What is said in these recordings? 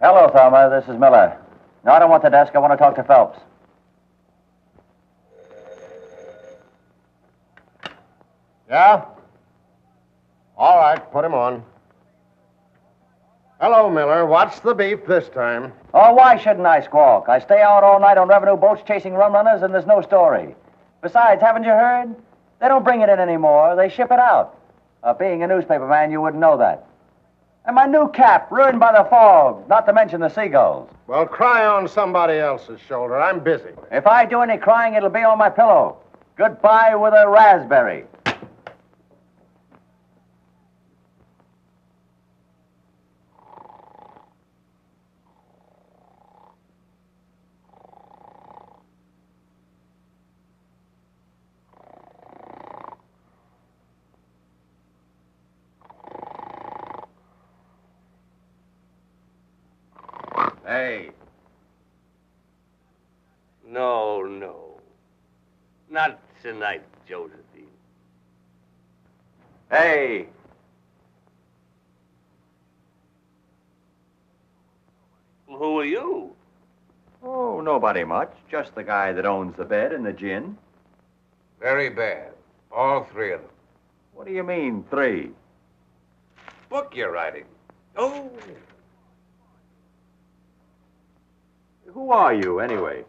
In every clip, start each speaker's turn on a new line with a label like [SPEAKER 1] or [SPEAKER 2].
[SPEAKER 1] Hello, Thelma. This is Miller. No, I don't want the desk. I want to talk to Phelps.
[SPEAKER 2] Yeah? All right, put him on. Hello, Miller. What's the beef this time?
[SPEAKER 1] Oh, why shouldn't I squawk? I stay out all night on revenue boats chasing rum runners, and there's no story. Besides, haven't you heard? They don't bring it in anymore. They ship it out. Being a newspaper man, you wouldn't know that. And my new cap, ruined by the fog, not to mention the seagulls.
[SPEAKER 2] Well, cry on somebody else's shoulder. I'm busy.
[SPEAKER 1] If I do any crying, it'll be on my pillow. Goodbye with a raspberry.
[SPEAKER 3] Hey. No. Not tonight, Josephine.
[SPEAKER 1] Hey.
[SPEAKER 3] Who are you?
[SPEAKER 1] Oh, nobody much. Just the guy that owns the bed and the gin.
[SPEAKER 3] Very bad. All three of them.
[SPEAKER 1] What do you mean, three?
[SPEAKER 3] Book you're writing. Oh.
[SPEAKER 1] Who are you, anyway?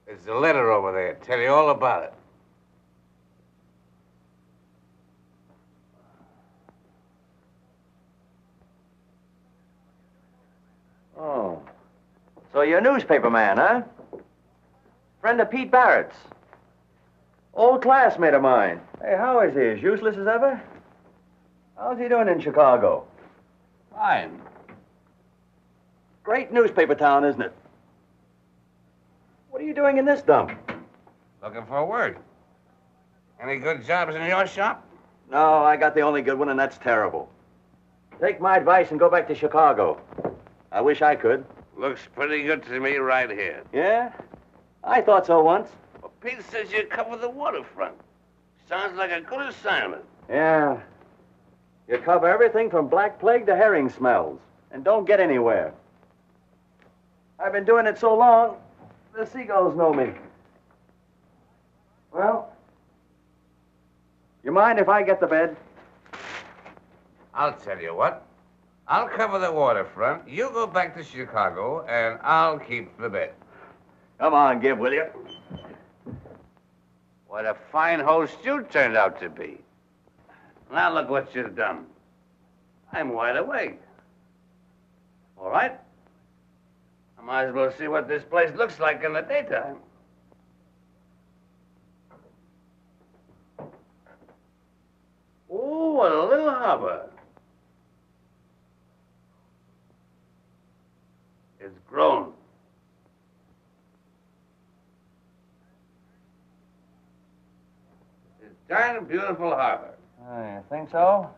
[SPEAKER 3] There's a letter over there. Tell you all about it.
[SPEAKER 1] Oh. So you're a newspaper man, huh? Friend of Pete Barrett's. Old classmate of mine. Hey, how is he? As useless as ever? How's he doing in Chicago?
[SPEAKER 3] Fine.
[SPEAKER 1] Great newspaper town, isn't it? What are you doing in this dump?
[SPEAKER 3] Looking for a word. Any good jobs in your shop?
[SPEAKER 1] No, I got the only good one, and that's terrible. Take my advice and go back to Chicago. I wish I could.
[SPEAKER 3] Looks pretty good to me right here.
[SPEAKER 1] Yeah? I thought so once.
[SPEAKER 3] Well, Pete says you cover the waterfront. Sounds like a good assignment.
[SPEAKER 1] Yeah. You cover everything from black plague to herring smells, and don't get anywhere. I've been doing it so long, the seagulls know me. Well, you mind if I get the bed?
[SPEAKER 3] I'll tell you what. I'll cover the waterfront, you go back to Chicago, and I'll keep the bed.
[SPEAKER 1] Come on, give, will you?
[SPEAKER 3] What a fine host you turned out to be. Now look what you've done. I'm wide awake. All right? I might as well see what this place looks like in the daytime. Oh, what a little harbor. It's grown. It's a darn beautiful harbor.
[SPEAKER 1] You think so?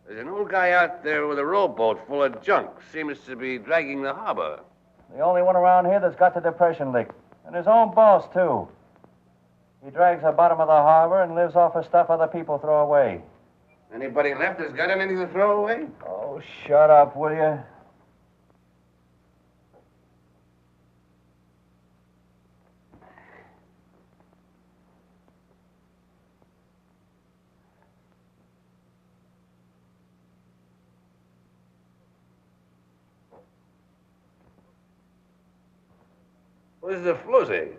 [SPEAKER 3] There's an old guy out there with a rowboat full of junk. Seems to be dragging the harbor.
[SPEAKER 1] The only one around here that's got the depression lick. And his own boss, too. He drags the bottom of the harbor and lives off of stuff other people throw away.
[SPEAKER 3] Anybody left that's got anything to throw away?
[SPEAKER 1] Oh, shut up, will you?
[SPEAKER 3] Where's the floozy?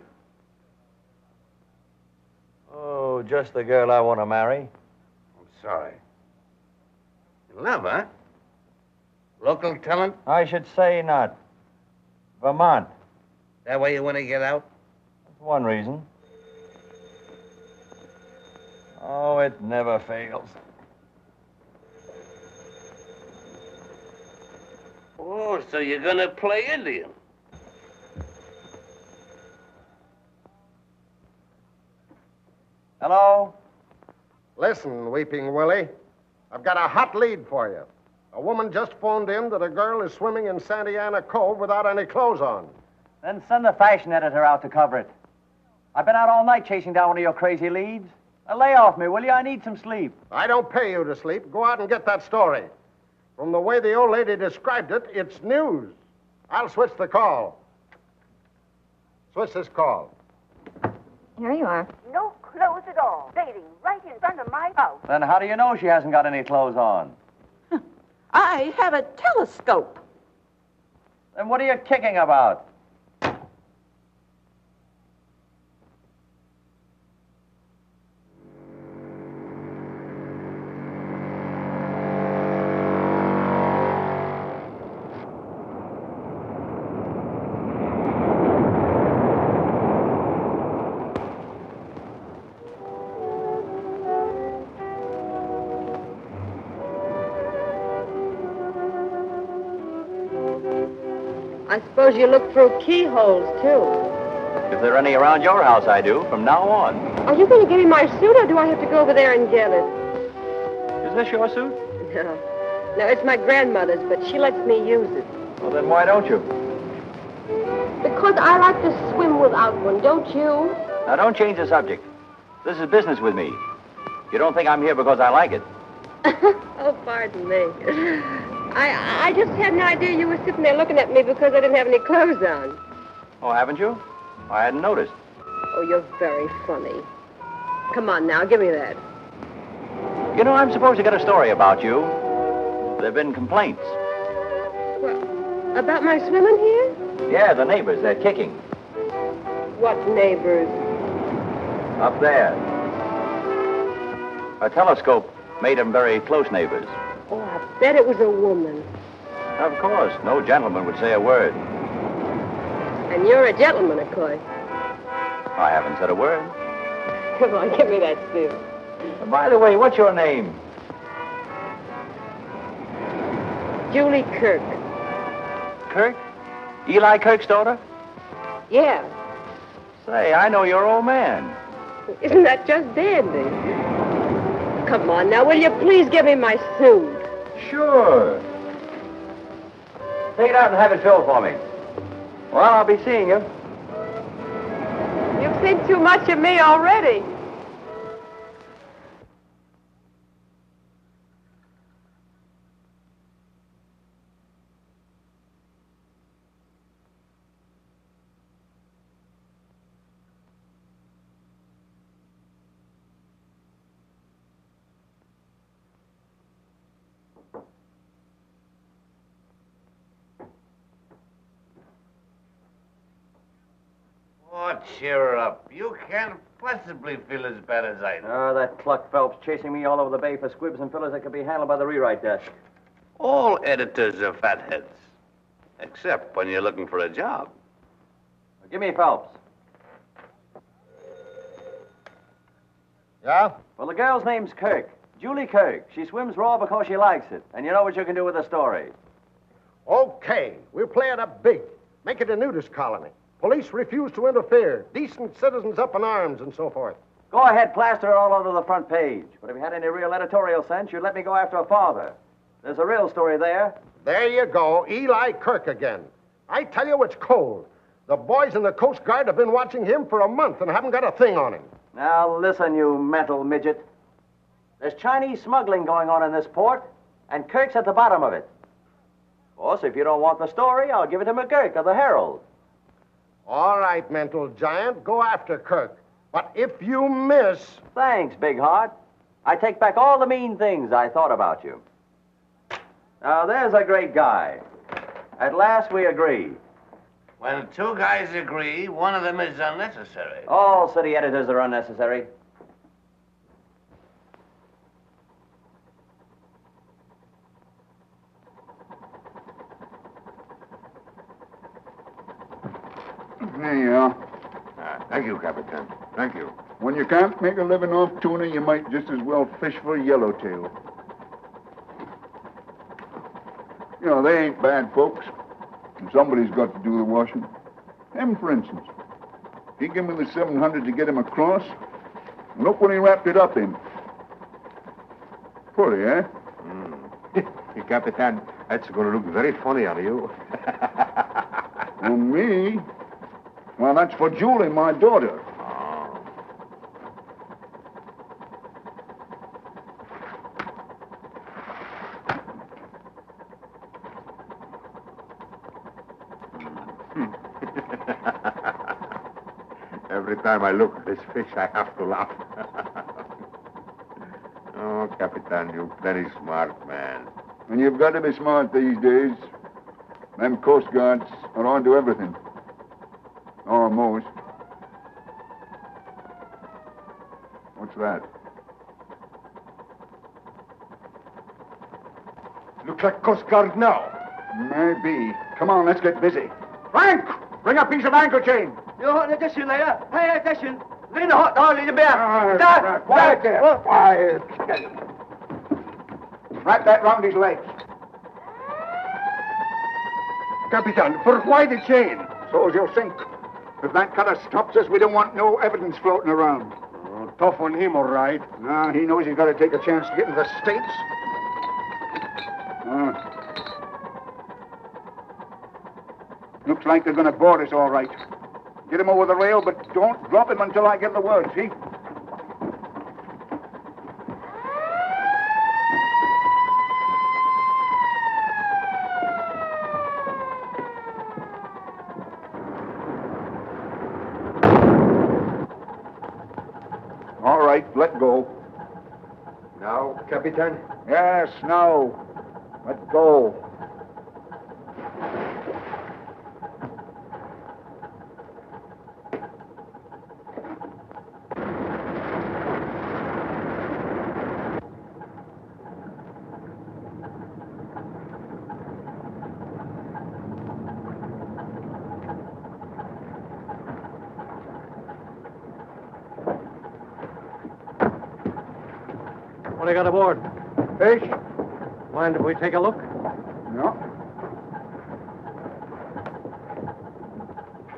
[SPEAKER 1] Oh, just the girl I want to marry.
[SPEAKER 3] I'm sorry. In love, huh? Local talent?
[SPEAKER 1] I should say not. Vermont.
[SPEAKER 3] That way you want to get out?
[SPEAKER 1] That's one reason. Oh, it never fails.
[SPEAKER 3] Oh, so you're gonna play Indian?
[SPEAKER 1] Hello?
[SPEAKER 2] Listen, Weeping Willie. I've got a hot lead for you. A woman just phoned in that a girl is swimming in Santa Ana Cove without any clothes on.
[SPEAKER 1] Then send the fashion editor out to cover it. I've been out all night chasing down one of your crazy leads. Lay off me, will you? I need some sleep.
[SPEAKER 2] I don't pay you to sleep. Go out and get that story. From the way the old lady described it, it's news. I'll switch the call. Switch this call.
[SPEAKER 4] Here you are.
[SPEAKER 5] No clothes at all. Bathing right in front of my house.
[SPEAKER 1] Then how do you know she hasn't got any clothes on?
[SPEAKER 5] I have a telescope.
[SPEAKER 1] Then what are you kicking about?
[SPEAKER 4] I suppose you look through keyholes, too.
[SPEAKER 1] If there are any around your house, I do, from now on.
[SPEAKER 4] Are you going to give me my suit, or do I have to go over there and get it?
[SPEAKER 1] Is this your suit?
[SPEAKER 4] No. No, it's my grandmother's, but she lets me use it.
[SPEAKER 1] Well, then why don't you?
[SPEAKER 4] Because I like to swim without one, don't you?
[SPEAKER 1] Now, don't change the subject. This is business with me. You don't think I'm here because I like it.
[SPEAKER 4] Oh, pardon me. I just had an idea you were sitting there looking at me because I didn't have any clothes on.
[SPEAKER 1] Oh, haven't you? I hadn't noticed.
[SPEAKER 4] Oh, you're very funny. Come on now, give me that.
[SPEAKER 1] You know, I'm supposed to get a story about you. There have been complaints.
[SPEAKER 4] What, about my swimming here?
[SPEAKER 1] Yeah, the neighbors, they're kicking.
[SPEAKER 4] What neighbors?
[SPEAKER 1] Up there. A telescope made them very close neighbors.
[SPEAKER 4] Oh, I bet it was a woman.
[SPEAKER 1] Of course, no gentleman would say a word.
[SPEAKER 4] And you're a gentleman, of course.
[SPEAKER 1] I haven't said a word.
[SPEAKER 4] Come on, give me that suit.
[SPEAKER 1] By the way, what's your name?
[SPEAKER 4] Julie Kirk.
[SPEAKER 1] Kirk? Eli Kirk's daughter?
[SPEAKER 4] Yeah.
[SPEAKER 1] Say, I know your old man.
[SPEAKER 4] Isn't that just dandy? Come on now, will you please give me my suit?
[SPEAKER 1] Sure. Take it out and have it filled for me. Well, I'll be seeing you.
[SPEAKER 4] You've seen too much of me already.
[SPEAKER 3] Oh, cheer up. You can't possibly feel as bad as I do.
[SPEAKER 1] Oh, that cluck Phelps chasing me all over the bay for squibs and fillers that could be handled by the rewrite desk.
[SPEAKER 3] All editors are fatheads. Except when you're looking for a job.
[SPEAKER 1] Give me Phelps.
[SPEAKER 2] Yeah?
[SPEAKER 1] Well, the girl's name's Kirk. Julie Kirk. She swims raw because she likes it. And you know what you can do with the story.
[SPEAKER 2] Okay. We'll play it up big. Make it a nudist colony. Police refuse to interfere. Decent citizens up in arms and so forth.
[SPEAKER 1] Go ahead, plaster it all over the front page. But if you had any real editorial sense, you'd let me go after her father. There's a real story there.
[SPEAKER 2] There you go. Eli Kirk again. I tell you, it's cold. The boys in the Coast Guard have been watching him for a month and haven't got a thing on him.
[SPEAKER 1] Now, listen, you mental midget. There's Chinese smuggling going on in this port, and Kirk's at the bottom of it. Of course, if you don't want the story, I'll give it to McGurk of the Herald.
[SPEAKER 2] All right, mental giant, go after Kirk. But if you miss...
[SPEAKER 1] Thanks, Big Heart. I take back all the mean things I thought about you. Now, there's a great guy. At last, we agree.
[SPEAKER 3] When two guys agree, one of them is unnecessary.
[SPEAKER 1] All city editors are unnecessary.
[SPEAKER 6] There you are.
[SPEAKER 2] Thank you, Capitan. Thank you.
[SPEAKER 6] When you can't make a living off tuna, you might just as well fish for yellowtail. You know, they ain't bad folks. And somebody's got to do the washing. Him, for instance. He gave me the 700 to get him across. And look what he wrapped it up in. Pretty, eh?
[SPEAKER 2] Hey, Capitan, that's going to look very funny on you.
[SPEAKER 6] On me? Well, that's for Julie, my daughter.
[SPEAKER 2] Every time I look at this fish, I have to laugh. Oh, Capitan, you're very smart, man.
[SPEAKER 6] And you've got to be smart these days. Them Coast Guards are on to everything. Almost. What's that?
[SPEAKER 2] Looks like Coast Guard now.
[SPEAKER 6] Maybe. Come on, let's get busy. Frank! Bring a piece of anchor chain.
[SPEAKER 1] Attention, later. Hey, attention. Lean the hot dog in the bear.
[SPEAKER 6] Stop! Quiet there. Quiet. Wrap that round his legs.
[SPEAKER 2] Capitan, for why the chain?
[SPEAKER 6] So's you'll sink. If that cutter stops us, we don't want no evidence floating around.
[SPEAKER 2] Oh, tough on him, all right.
[SPEAKER 6] No, he knows he's got to take a chance to get into the States. Looks like they're going to board us all right. Get him over the rail, but don't drop him until I give the word, see? All right, let go.
[SPEAKER 2] Now, Capitan?
[SPEAKER 6] Yes, now. Let go.
[SPEAKER 7] What do you got aboard?
[SPEAKER 6] Fish?
[SPEAKER 7] Mind if we take a look?
[SPEAKER 6] No.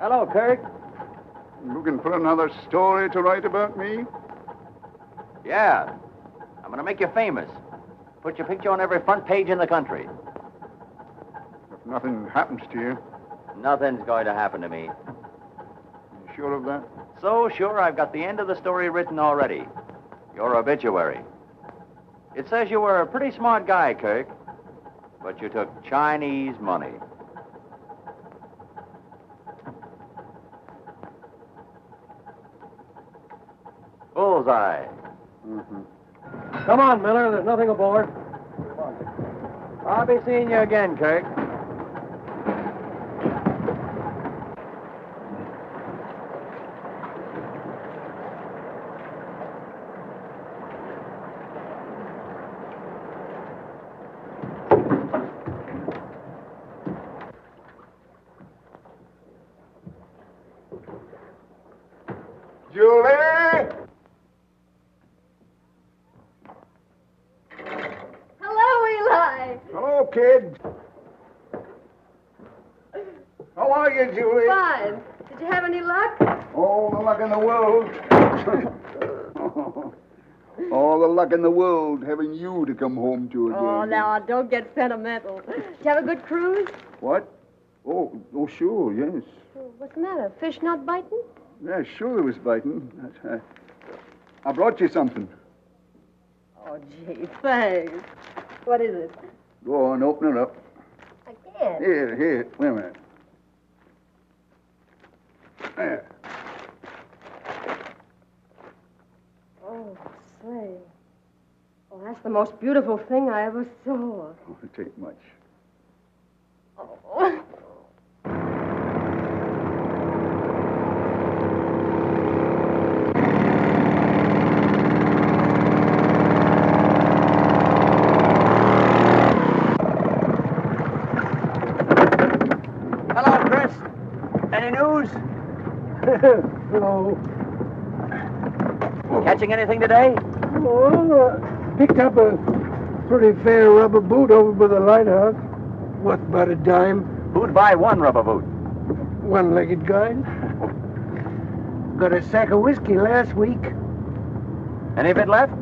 [SPEAKER 1] Hello, Kirk.
[SPEAKER 6] Looking for another story to write about me?
[SPEAKER 1] Yeah. I'm going to make you famous. Put your picture on every front page in the country.
[SPEAKER 6] If nothing happens to you,
[SPEAKER 1] Nothing's going to happen to me.
[SPEAKER 6] you sure of that?
[SPEAKER 1] So sure, I've got the end of the story written already. Your obituary. It says you were a pretty smart guy, Kirk, but you took Chinese money. Bullseye.
[SPEAKER 6] Mm-hmm.
[SPEAKER 7] Come on, Miller. There's nothing aboard.
[SPEAKER 1] I'll be seeing you again, Kirk.
[SPEAKER 6] Julie!
[SPEAKER 4] Hello, Eli.
[SPEAKER 6] Hello, kid. How are you, Julie?
[SPEAKER 4] Fine. Did you have any luck?
[SPEAKER 6] All the luck in the world. All the luck in the world having you to come home to again.
[SPEAKER 4] Oh, now, don't get sentimental. Did you have a good cruise?
[SPEAKER 6] What? Oh, sure, yes.
[SPEAKER 4] What's the matter? Fish not biting?
[SPEAKER 6] Yeah, sure there was biting. I brought you something.
[SPEAKER 4] Oh, gee, thanks. What is it?
[SPEAKER 6] Go on, open it up.
[SPEAKER 4] I can't.
[SPEAKER 6] Here, wait a minute. There.
[SPEAKER 4] Oh, say. Oh, that's the most beautiful thing I ever saw.
[SPEAKER 6] Oh, it ain't much.
[SPEAKER 4] Oh.
[SPEAKER 1] Hello, Chris. Any news?
[SPEAKER 7] Hello.
[SPEAKER 1] Catching anything today?
[SPEAKER 7] Oh, picked up a pretty fair rubber boot over by the lighthouse. Worth about a dime.
[SPEAKER 1] Who'd buy one rubber boot?
[SPEAKER 7] One-legged guy. Got a sack of whiskey last week.
[SPEAKER 1] Any of it left?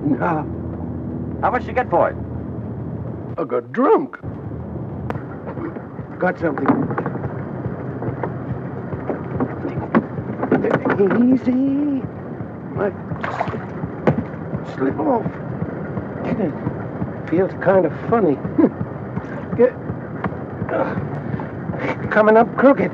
[SPEAKER 7] No,
[SPEAKER 1] How much did you get for it?
[SPEAKER 7] I got drunk. Got something. Easy. Might slip off. Feels kind of funny. Coming up crooked.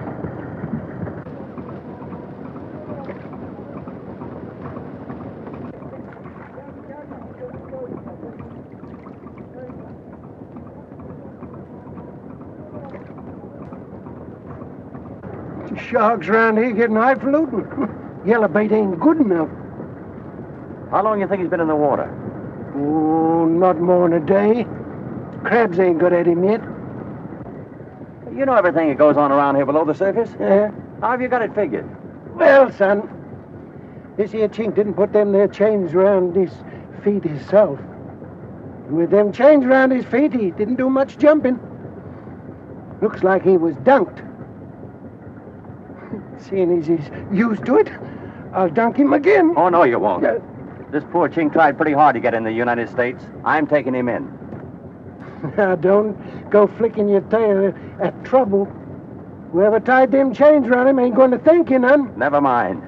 [SPEAKER 7] Sharks around here getting highfalutin. Yellow bait ain't good enough.
[SPEAKER 1] How long you think he's been in the water?
[SPEAKER 7] Oh, not more than a day. Crabs ain't got at him yet.
[SPEAKER 1] You know everything that goes on around here below the surface?
[SPEAKER 7] Yeah.
[SPEAKER 1] How have you got it figured?
[SPEAKER 7] Well, son, this here chink didn't put them there chains around his feet himself. With them chains around his feet, he didn't do much jumping. Looks like he was dunked. Seeing as he's used to it, I'll dunk him again.
[SPEAKER 1] Oh, no, you won't. This poor chink tried pretty hard to get in the United States. I'm taking him in.
[SPEAKER 7] Now, don't go flicking your tail at trouble. Whoever tied them chains around him ain't going to thank you none.
[SPEAKER 1] Never mind.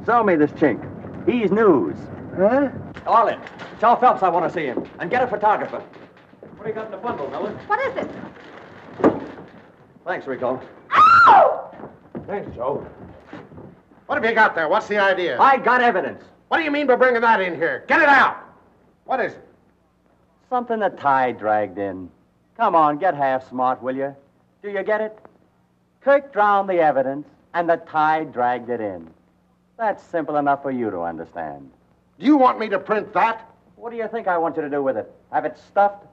[SPEAKER 1] Sell me this chink. He's news.
[SPEAKER 7] Huh?
[SPEAKER 1] Arlen, tell Phelps I want to see him. And get a photographer. What do you got in the bundle, Miller?
[SPEAKER 4] What is it?
[SPEAKER 1] Thanks, Rico.
[SPEAKER 4] Ow!
[SPEAKER 1] Thanks, Joe.
[SPEAKER 2] What have you got there? What's the idea?
[SPEAKER 1] I got evidence.
[SPEAKER 2] What do you mean by bringing that in here? Get it out! What is it?
[SPEAKER 1] Something the tide dragged in. Come on, get half smart, will you? Do you get it? Kirk drowned the evidence, and the tide dragged it in. That's simple enough for you to understand.
[SPEAKER 2] Do you want me to print that?
[SPEAKER 1] What do you think I want you to do with it? Have it stuffed?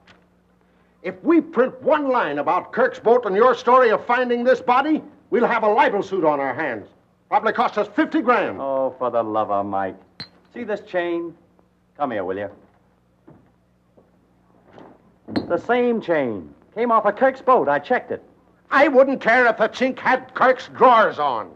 [SPEAKER 2] If we print one line about Kirk's boat and your story of finding this body, we'll have a libel suit on our hands. Probably cost us 50 grand.
[SPEAKER 1] Oh, for the love of Mike. See this chain? Come here, will you? The same chain. Came off of Kirk's boat. I checked it.
[SPEAKER 2] I wouldn't care if the chink had Kirk's drawers on.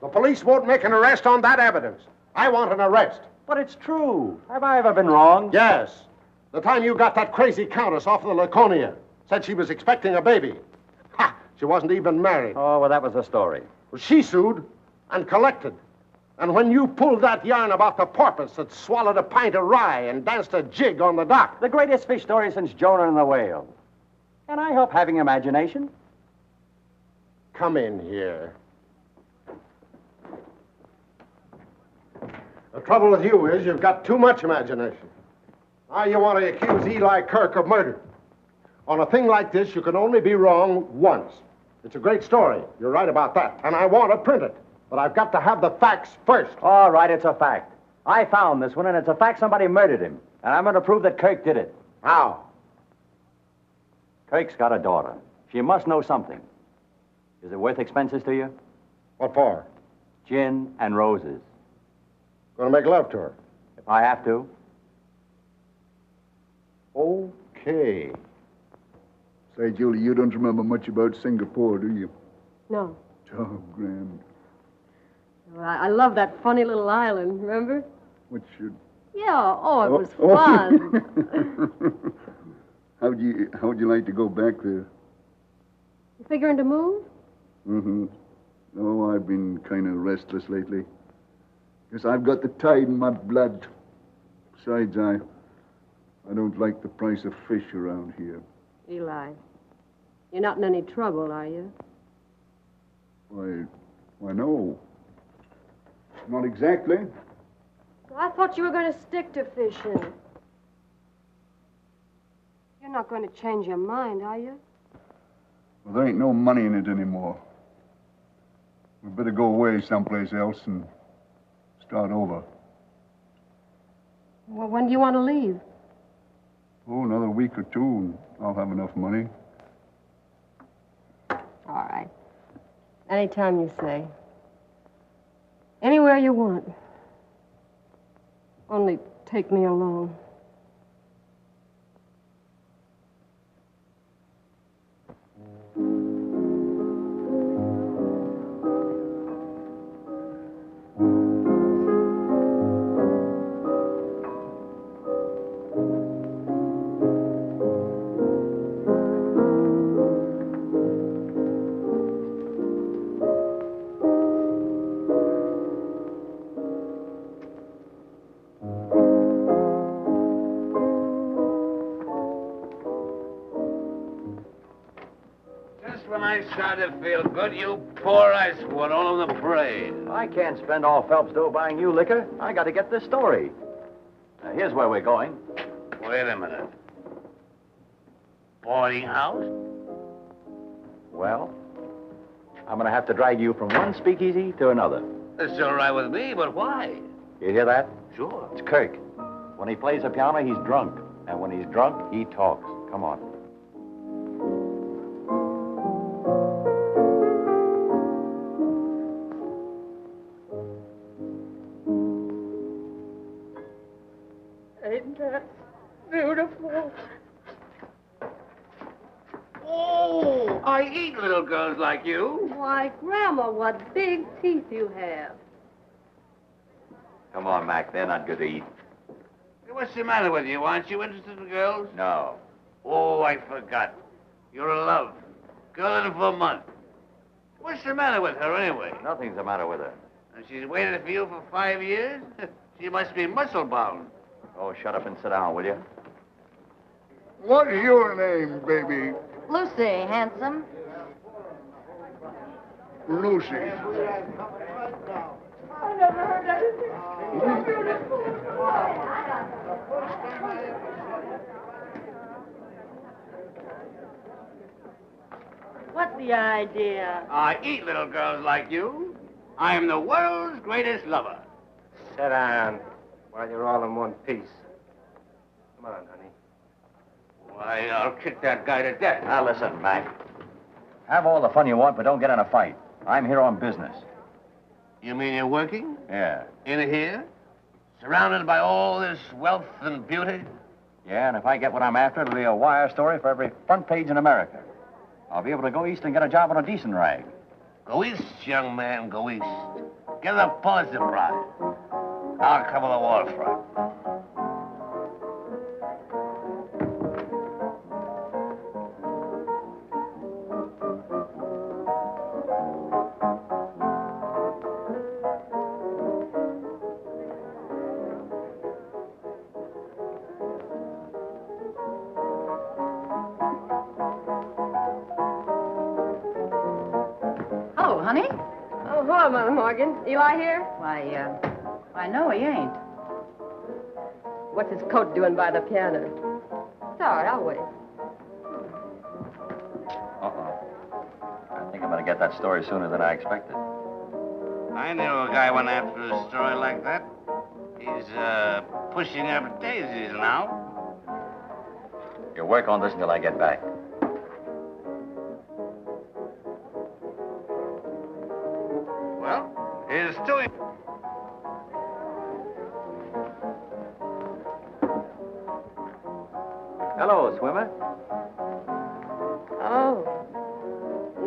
[SPEAKER 2] The police won't make an arrest on that evidence. I want an arrest.
[SPEAKER 1] But it's true. Have I ever been wrong?
[SPEAKER 2] Yes. The time you got that crazy countess off the Laconia. Said she was expecting a baby. Ha! She wasn't even married.
[SPEAKER 1] Oh, well, that was the story.
[SPEAKER 2] Well, she sued and collected. And when you pulled that yarn about the porpoise that swallowed a pint of rye and danced a jig on the dock.
[SPEAKER 1] The greatest fish story since Jonah and the whale. Can I help having imagination?
[SPEAKER 2] Come in here. The trouble with you is you've got too much imagination. Now you want to accuse Eli Kirk of murder. On a thing like this, you can only be wrong once. It's a great story. You're right about that. And I want to print it. But I've got to have the facts first.
[SPEAKER 1] All right, it's a fact. I found this one, and it's a fact somebody murdered him. And I'm going to prove that Kirk did it.
[SPEAKER 2] How?
[SPEAKER 1] Kirk's got a daughter. She must know something. Is it worth expenses to you?
[SPEAKER 2] What for?
[SPEAKER 1] Gin and roses.
[SPEAKER 2] Going to make love to her?
[SPEAKER 1] If I have to.
[SPEAKER 6] Okay. Say, Julie, you don't remember much about Singapore, do you?
[SPEAKER 4] No.
[SPEAKER 6] Oh, grand.
[SPEAKER 4] Well, I love that funny little island, remember?
[SPEAKER 6] What should...
[SPEAKER 4] Yeah, it was fun.
[SPEAKER 6] How'd you like to go back there?
[SPEAKER 4] You figuring to move?
[SPEAKER 6] Mm-hmm. Oh, I've been kind of restless lately. Guess I've got the tide in my blood. Besides, I don't like the price of fish around here.
[SPEAKER 4] Eli, you're not in any trouble, are you?
[SPEAKER 6] Why, no. Not exactly.
[SPEAKER 4] Well, I thought you were going to stick to fishing. You're not going to change your mind, are you?
[SPEAKER 6] Well, there ain't no money in it anymore. We better go away someplace else and start over.
[SPEAKER 4] Well, when do you want to leave?
[SPEAKER 6] Oh, another week or two, and I'll have enough money.
[SPEAKER 4] All right. Anytime you say. Anywhere you want. Only take me along.
[SPEAKER 3] When I started to feel good, you poor ice were all on the parade.
[SPEAKER 1] I can't spend all Phelps' dough buying you liquor. I got to get this story. Now, here's where we're going.
[SPEAKER 3] Wait a minute. Boarding house?
[SPEAKER 1] Well, I'm going to have to drag you from one speakeasy to another.
[SPEAKER 3] That's all right with me, but why?
[SPEAKER 1] You hear that?
[SPEAKER 3] Sure.
[SPEAKER 1] It's Kirk. When he plays the piano, he's drunk. And when he's drunk, he talks. Come on.
[SPEAKER 4] Ain't that beautiful?
[SPEAKER 3] Oh, I eat little girls like you.
[SPEAKER 4] Why, Grandma, what big teeth you have.
[SPEAKER 1] Come on, Mac. They're not good to eat.
[SPEAKER 3] Hey, what's the matter with you? Aren't you interested in girls?
[SPEAKER 1] No.
[SPEAKER 3] Oh, I forgot. You're in love. Girl in for a month. What's the matter with her, anyway?
[SPEAKER 1] Nothing's the matter with her.
[SPEAKER 3] And she's waited for you for 5 years? She must be muscle-bound.
[SPEAKER 1] Oh, shut up and sit down, will you?
[SPEAKER 6] What's your name, baby?
[SPEAKER 5] Lucy, handsome.
[SPEAKER 6] Lucy.
[SPEAKER 4] I never heard anything so beautiful.
[SPEAKER 5] What's the idea?
[SPEAKER 3] I eat little girls like you. I am the world's greatest lover.
[SPEAKER 8] Sit down while you're all in one piece. Come on, honey.
[SPEAKER 3] Why, I'll kick that guy to death.
[SPEAKER 1] Now, listen, Mac. Have all the fun you want, but don't get in a fight. I'm here on business.
[SPEAKER 3] You mean you're working?
[SPEAKER 1] Yeah.
[SPEAKER 3] In here? Surrounded by all this wealth and beauty?
[SPEAKER 1] Yeah, and if I get what I'm after, it'll be a wire story for every front page in America. I'll be able to go east and get a job on a decent rag.
[SPEAKER 3] Go east, young man, go east. Get the Pulitzer Prize. I'll cover the waterfront.
[SPEAKER 5] Hello, honey.
[SPEAKER 4] Oh, hello, Mother Morgan. Eli here?
[SPEAKER 5] Why, no, he ain't.
[SPEAKER 4] What's his coat doing by the piano? It's all right, I'll wait.
[SPEAKER 1] I think I'm going to get that story sooner than I expected.
[SPEAKER 3] I knew a guy went after a story like that. He's, pushing up daisies now.
[SPEAKER 1] You work on this until I get back.
[SPEAKER 3] Well, here's to him.
[SPEAKER 1] Hello, swimmer.
[SPEAKER 4] Oh.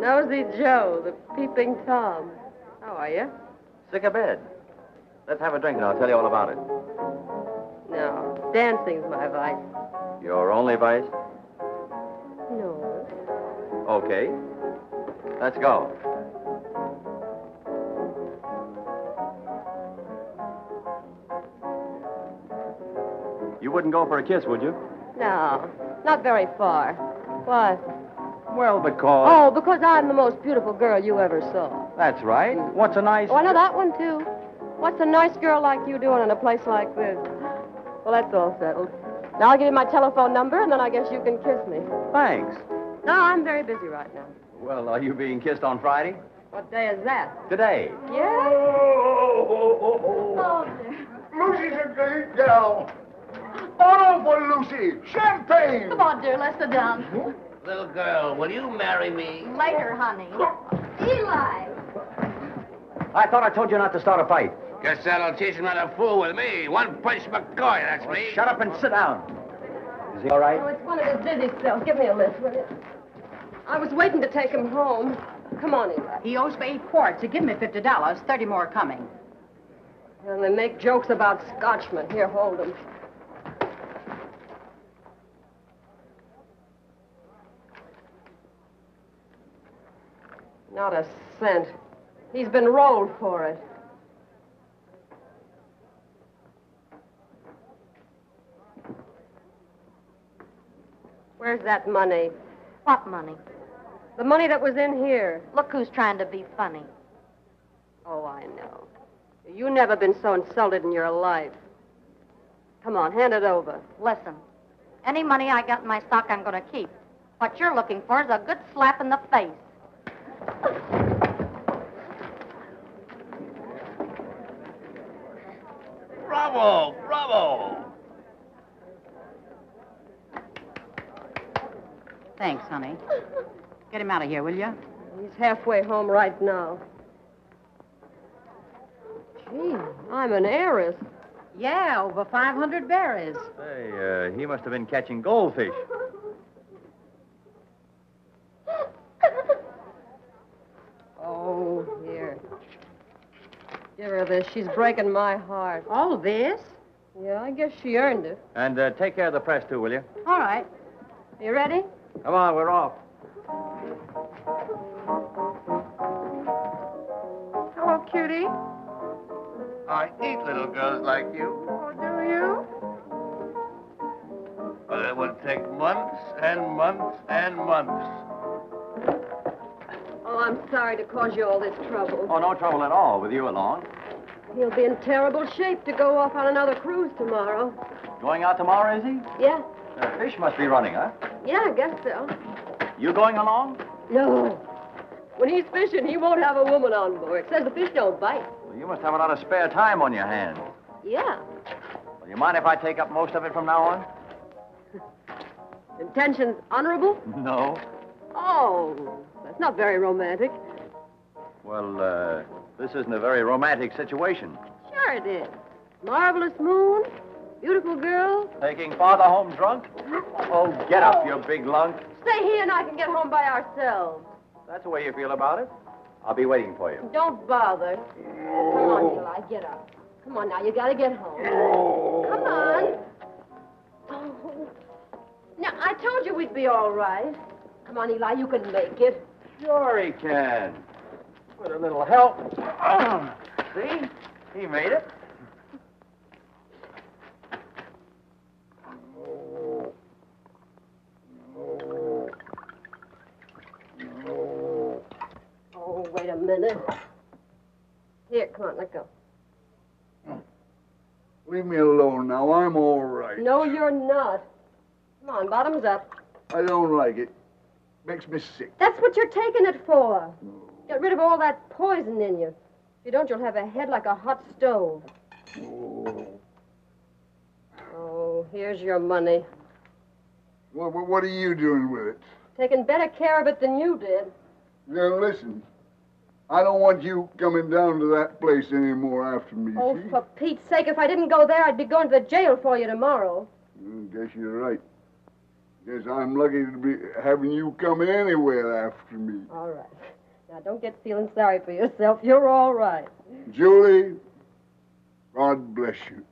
[SPEAKER 4] Nosy Joe, the peeping Tom. How are you?
[SPEAKER 1] Sick of bed. Let's have a drink and I'll tell you all about it.
[SPEAKER 4] No, dancing's my vice.
[SPEAKER 1] Your only vice?
[SPEAKER 4] No.
[SPEAKER 1] Okay. Let's go. You wouldn't go for a kiss, would you?
[SPEAKER 4] No, not very far. What?
[SPEAKER 1] Well, because...
[SPEAKER 4] Oh, because I'm the most beautiful girl you ever saw.
[SPEAKER 1] That's right. What's a nice...
[SPEAKER 4] Oh, I know that one, too. What's a nice girl like you doing in a place like this? Well, that's all settled. Now I'll give you my telephone number, and then I guess you can kiss me.
[SPEAKER 1] Thanks.
[SPEAKER 4] No, I'm very busy right now.
[SPEAKER 1] Well, are you being kissed on Friday?
[SPEAKER 4] What day is that?
[SPEAKER 1] Today.
[SPEAKER 4] Yeah?
[SPEAKER 6] Oh, Lucy's a great gal. On for Lucy. Champagne.
[SPEAKER 5] Come on, dear, let's sit down.
[SPEAKER 3] Little girl, will you marry me?
[SPEAKER 5] Later, honey. Eli!
[SPEAKER 1] I thought I told you not to start a fight.
[SPEAKER 3] Guess that'll teach him not to fool with me. One punch McCoy, that's me.
[SPEAKER 1] Shut up and sit down. Is he all right?
[SPEAKER 4] Oh, it's one of his busy spells. Give me a lift, will you? I was waiting to take him home. Come on, Eli.
[SPEAKER 5] He owes me 8 quarts. So give me $50. 30 more coming.
[SPEAKER 4] And they make jokes about Scotchmen. Here, hold them. Not a cent. He's been rolled for it. Where's that money?
[SPEAKER 5] What money?
[SPEAKER 4] The money that was in here.
[SPEAKER 5] Look who's trying to be funny.
[SPEAKER 4] Oh, I know. You've never been so insulted in your life. Come on, hand it over.
[SPEAKER 5] Listen, any money I got in my stock, I'm going to keep. What you're looking for is a good slap in the face.
[SPEAKER 3] Bravo! Bravo!
[SPEAKER 9] Thanks, honey. Get him out of here, will you?
[SPEAKER 4] He's halfway home right now. Gee, I'm an heiress.
[SPEAKER 9] Yeah, over 500 berries.
[SPEAKER 1] Say, he must have been catching goldfish.
[SPEAKER 4] Oh, here. Give her this. She's breaking my heart.
[SPEAKER 9] All this?
[SPEAKER 4] Yeah, I guess she earned it.
[SPEAKER 1] And take care of the press, too, will you?
[SPEAKER 9] All right.
[SPEAKER 4] You ready?
[SPEAKER 1] Come on, we're off.
[SPEAKER 9] Hello, cutie.
[SPEAKER 3] I eat little girls like you.
[SPEAKER 9] Oh, do you?
[SPEAKER 3] But it would take months and months and months.
[SPEAKER 4] Oh, I'm sorry to cause you all this trouble.
[SPEAKER 1] Oh, no trouble at all with you along.
[SPEAKER 4] He'll be in terrible shape to go off on another cruise tomorrow.
[SPEAKER 1] Going out tomorrow, is he?
[SPEAKER 4] Yeah.
[SPEAKER 1] Fish must be running, huh?
[SPEAKER 4] Yeah, I guess so.
[SPEAKER 1] You going along?
[SPEAKER 4] No. When he's fishing, he won't have a woman on board. Says the fish don't bite.
[SPEAKER 1] Well, you must have a lot of spare time on your hands.
[SPEAKER 4] Yeah.
[SPEAKER 1] Well, you mind if I take up most of it from now on?
[SPEAKER 4] Intentions honorable?
[SPEAKER 1] No.
[SPEAKER 4] Oh, that's not very romantic.
[SPEAKER 1] Well, this isn't a very romantic situation.
[SPEAKER 4] Sure it is. Marvelous moon, beautiful girl.
[SPEAKER 1] Taking father home drunk? Oh, get up, you big lunk.
[SPEAKER 4] Stay here and I can get home by ourselves.
[SPEAKER 1] That's the way you feel about it. I'll be waiting for you.
[SPEAKER 4] Don't bother. Come on, Eli, get up. Come on now, you gotta get home. Come on. Oh. Now, I told you we'd be all right. Come on, Eli, you can make it.
[SPEAKER 1] Sure he can. With a little help. See? He made it.
[SPEAKER 4] Oh, wait a minute. Here, come on, let go.
[SPEAKER 6] Leave me alone now. I'm all right.
[SPEAKER 4] No, you're not. Come on, bottoms up.
[SPEAKER 6] I don't like it. Makes me sick.
[SPEAKER 4] That's what you're taking it for. Get rid of all that poison in you. If you don't, you'll have a head like a hot stove. Oh, here's your money.
[SPEAKER 6] What are you doing with it?
[SPEAKER 4] Taking better care of it than you did.
[SPEAKER 6] Now, listen. I don't want you coming down to that place anymore after me,
[SPEAKER 4] Oh,
[SPEAKER 6] see?
[SPEAKER 4] for Pete's sake, if I didn't go there, I'd be going to the jail for you tomorrow.
[SPEAKER 6] Guess you're right. Guess I'm lucky to be having you coming anywhere after me.
[SPEAKER 4] All right. Now, don't get feeling sorry for yourself. You're all right.
[SPEAKER 6] Julie, God bless you.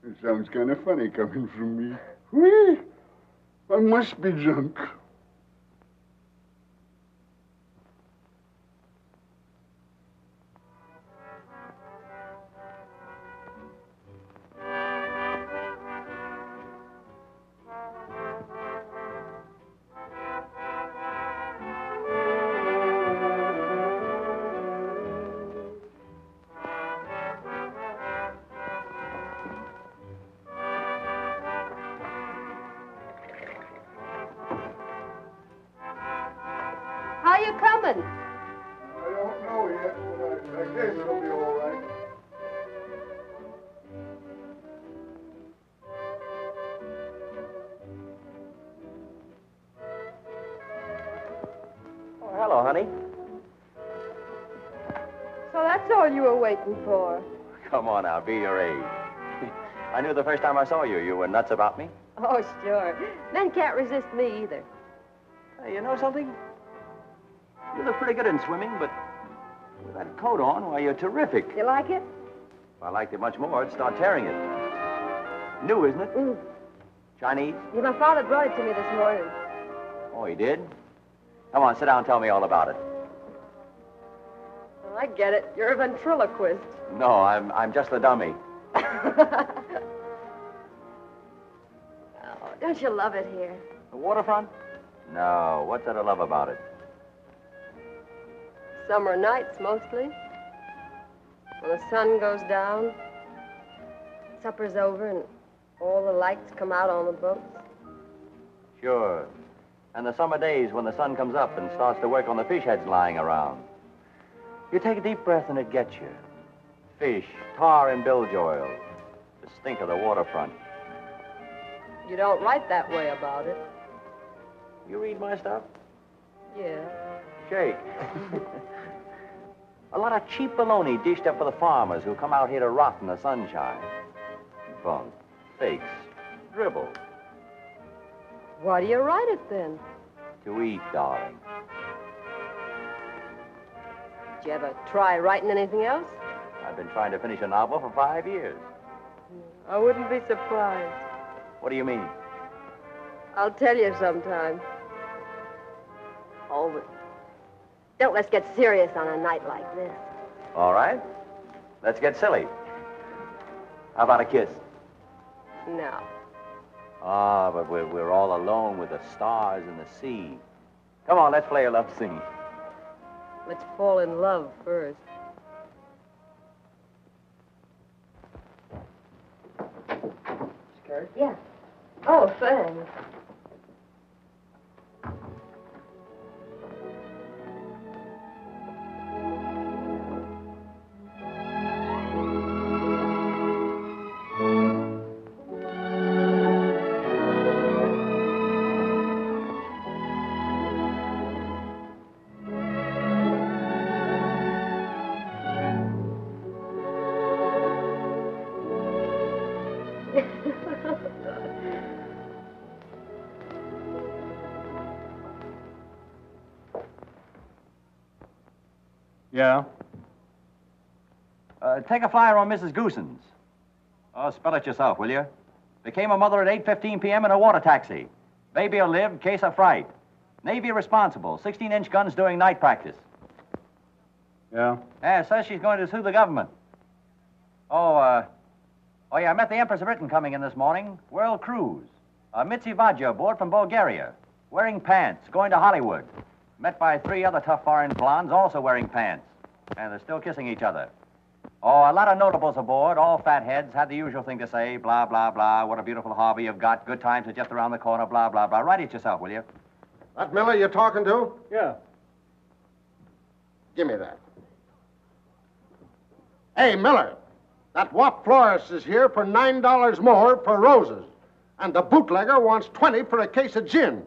[SPEAKER 6] It sounds kind of funny coming from me. Whee! I must be drunk.
[SPEAKER 4] How you coming?
[SPEAKER 6] I don't know yet, but I guess it'll be all right.
[SPEAKER 1] Oh, hello, honey.
[SPEAKER 4] So that's all you were waiting for.
[SPEAKER 1] Come on now, be your age. I knew the first time I saw you, you were nuts about me.
[SPEAKER 4] Oh, sure. Men can't resist me either.
[SPEAKER 1] Hey, you know something? You look pretty good in swimming, but with that coat on, why, you're terrific.
[SPEAKER 4] You like it?
[SPEAKER 1] If I liked it much more, I'd start tearing it. New, isn't it?
[SPEAKER 4] Mm.
[SPEAKER 1] Chinese?
[SPEAKER 4] Yeah, my father brought it to me this morning.
[SPEAKER 1] Oh, he did? Come on, sit down and tell me all about it.
[SPEAKER 4] Oh, I get it. You're a ventriloquist.
[SPEAKER 1] No, I'm just the dummy.
[SPEAKER 4] Oh, don't you love it here?
[SPEAKER 1] The waterfront? No, what's there to love about it?
[SPEAKER 4] Summer nights, mostly. When the sun goes down, supper's over, and all the lights come out on the boats.
[SPEAKER 1] Sure. And the summer days when the sun comes up and starts to work on the fish heads lying around. You take a deep breath and it gets you. fish, tar and bilge oil, the stink of the waterfront.
[SPEAKER 4] You don't write that way about it.
[SPEAKER 1] You read my stuff?
[SPEAKER 4] Yeah.
[SPEAKER 1] Shake. A lot of cheap baloney dished up for the farmers who come out here to rot in the sunshine. Bunk, fakes, dribble.
[SPEAKER 4] Why do you write it then?
[SPEAKER 1] To eat, darling.
[SPEAKER 4] Did you ever try writing anything else?
[SPEAKER 1] I've been trying to finish a novel for 5 years.
[SPEAKER 4] I wouldn't be surprised.
[SPEAKER 1] What do you mean?
[SPEAKER 4] I'll tell you sometime. Oh, but don't let's get serious on a night like this.
[SPEAKER 1] All right. Let's get silly. How about a kiss?
[SPEAKER 4] No.
[SPEAKER 1] Ah, but we're all alone with the stars and the sea. Come on, let's play a love scene.
[SPEAKER 4] Let's fall in love first. Skirt? Yeah. Oh, thanks.
[SPEAKER 1] Yeah? Take a flyer on Mrs. Goosens. Oh, spell it yourself, will you? Became a mother at 8:15 p.m. in a water taxi. Baby'll live, case of fright. Navy responsible, 16-inch guns doing night practice. Yeah? Yeah, says she's going to sue the government. Oh, yeah, I met the Empress of Britain coming in this morning. World cruise. Mitzi Vadja aboard from Bulgaria. Wearing pants, going to Hollywood. Met by 3 other tough foreign blondes also wearing pants. And they're still kissing each other. Oh, a lot of notables aboard, all fatheads, had the usual thing to say, blah, blah, blah, what a beautiful hobby you've got, good times are just around the corner, blah, blah, blah. Write it yourself, will you?
[SPEAKER 2] That Miller you're talking to?
[SPEAKER 1] Yeah.
[SPEAKER 2] Give me that. Hey, Miller, that wop florist is here for $9 more for roses. And the bootlegger wants 20 for a case of gin.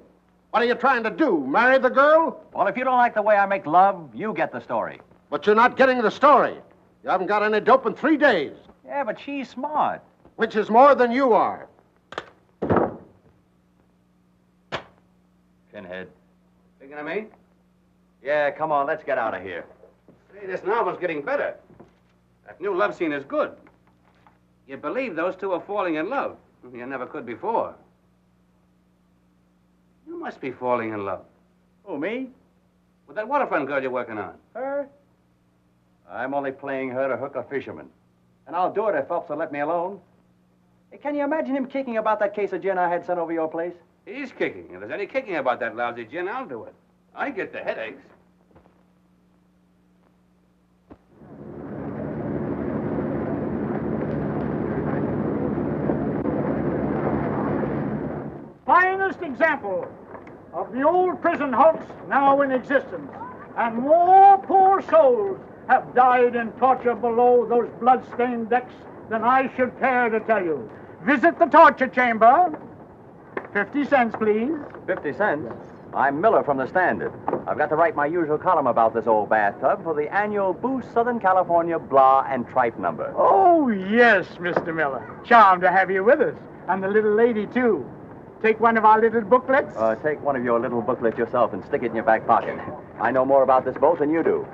[SPEAKER 2] What are you trying to do, marry the girl?
[SPEAKER 1] Well, if you don't like the way I make love, you get the story.
[SPEAKER 2] But you're not getting the story. You haven't got any dope in 3 days.
[SPEAKER 1] Yeah, but she's smart.
[SPEAKER 2] Which is more than you are.
[SPEAKER 1] Pinhead.
[SPEAKER 3] Thinking of me?
[SPEAKER 1] Yeah, come on, let's get out of here.
[SPEAKER 3] Say, this novel's getting better. That new love scene is good. You believe those two are falling in love. You never could before. You must be falling in love.
[SPEAKER 1] Who, me?
[SPEAKER 3] With that Waterfront girl you're working on.
[SPEAKER 1] Her? I'm only playing her to hook a fisherman. And I'll do it if Phelps will let me alone. Hey, can you imagine him kicking about that case of gin I had sent over your place?
[SPEAKER 3] He's kicking. If there's any kicking about that lousy gin, I'll do it. I get the headaches.
[SPEAKER 10] Finest example of the old prison hulks now in existence. And more poor souls have died in torture below those blood-stained decks than I should care to tell you. Visit the torture chamber. 50 cents, please.
[SPEAKER 1] 50 cents? I'm Miller from the Standard. I've got to write my usual column about this old bathtub for the annual Boost Southern California Blah and Tripe number.
[SPEAKER 10] Oh, yes, Mr. Miller. Charmed to have you with us. And the little lady, too. Take one of our little booklets.
[SPEAKER 1] Take one of your little booklets yourself and stick it in your back pocket. I know more about this boat than you do.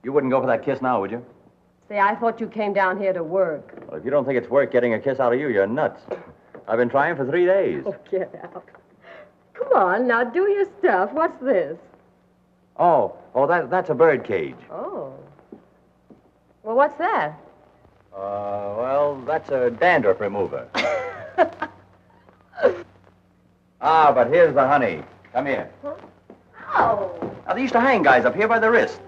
[SPEAKER 1] You wouldn't go for that kiss now, would you?
[SPEAKER 4] Say, I thought you came down here to work.
[SPEAKER 1] Well, if you don't think it's worth getting a kiss out of you, you're nuts. I've been trying for 3 days.
[SPEAKER 4] Oh, get out. Come on, now do your stuff. What's this?
[SPEAKER 1] That's a bird cage.
[SPEAKER 4] Oh. Well, what's that?
[SPEAKER 1] That's a dandruff remover. But here's the honey. Come here.
[SPEAKER 4] Huh? Oh.
[SPEAKER 1] Now, they used to hang guys up here by the wrist.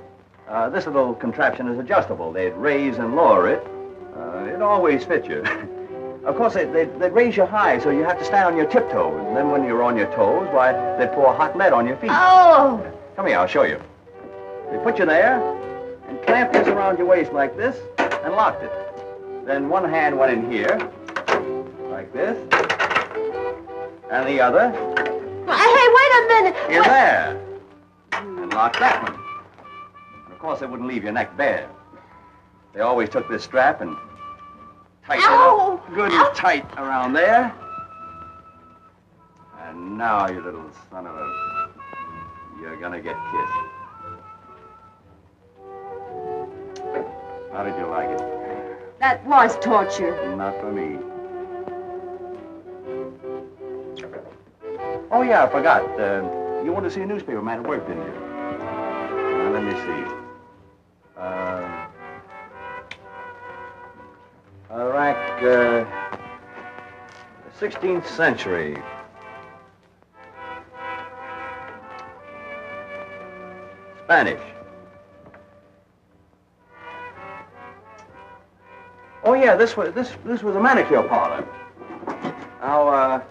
[SPEAKER 1] This little contraption is adjustable. They'd raise and lower it. It always fits you. Of course, they'd raise you high, so you have to stand on your tiptoes. And then when you're on your toes, why, they'd pour hot lead on your feet.
[SPEAKER 4] Oh!
[SPEAKER 1] Come here, I'll show you. They put you there and clamped this around your waist like this and locked it. Then one hand went in here, like this, and the other
[SPEAKER 4] Hey, wait a minute.
[SPEAKER 1] in there, and locked that one. And of course, they wouldn't leave your neck bare. They always took this strap and tightened it up good and tight around there. And now, you little son of a... you're gonna get kissed. How did you like it?
[SPEAKER 4] That was torture.
[SPEAKER 1] Not for me. Oh, yeah, I forgot. You wanted to see a newspaper man at work, didn't you? Now, let me see. Rack, 16th century. Spanish. Oh, yeah, this was a manicure parlor. Now,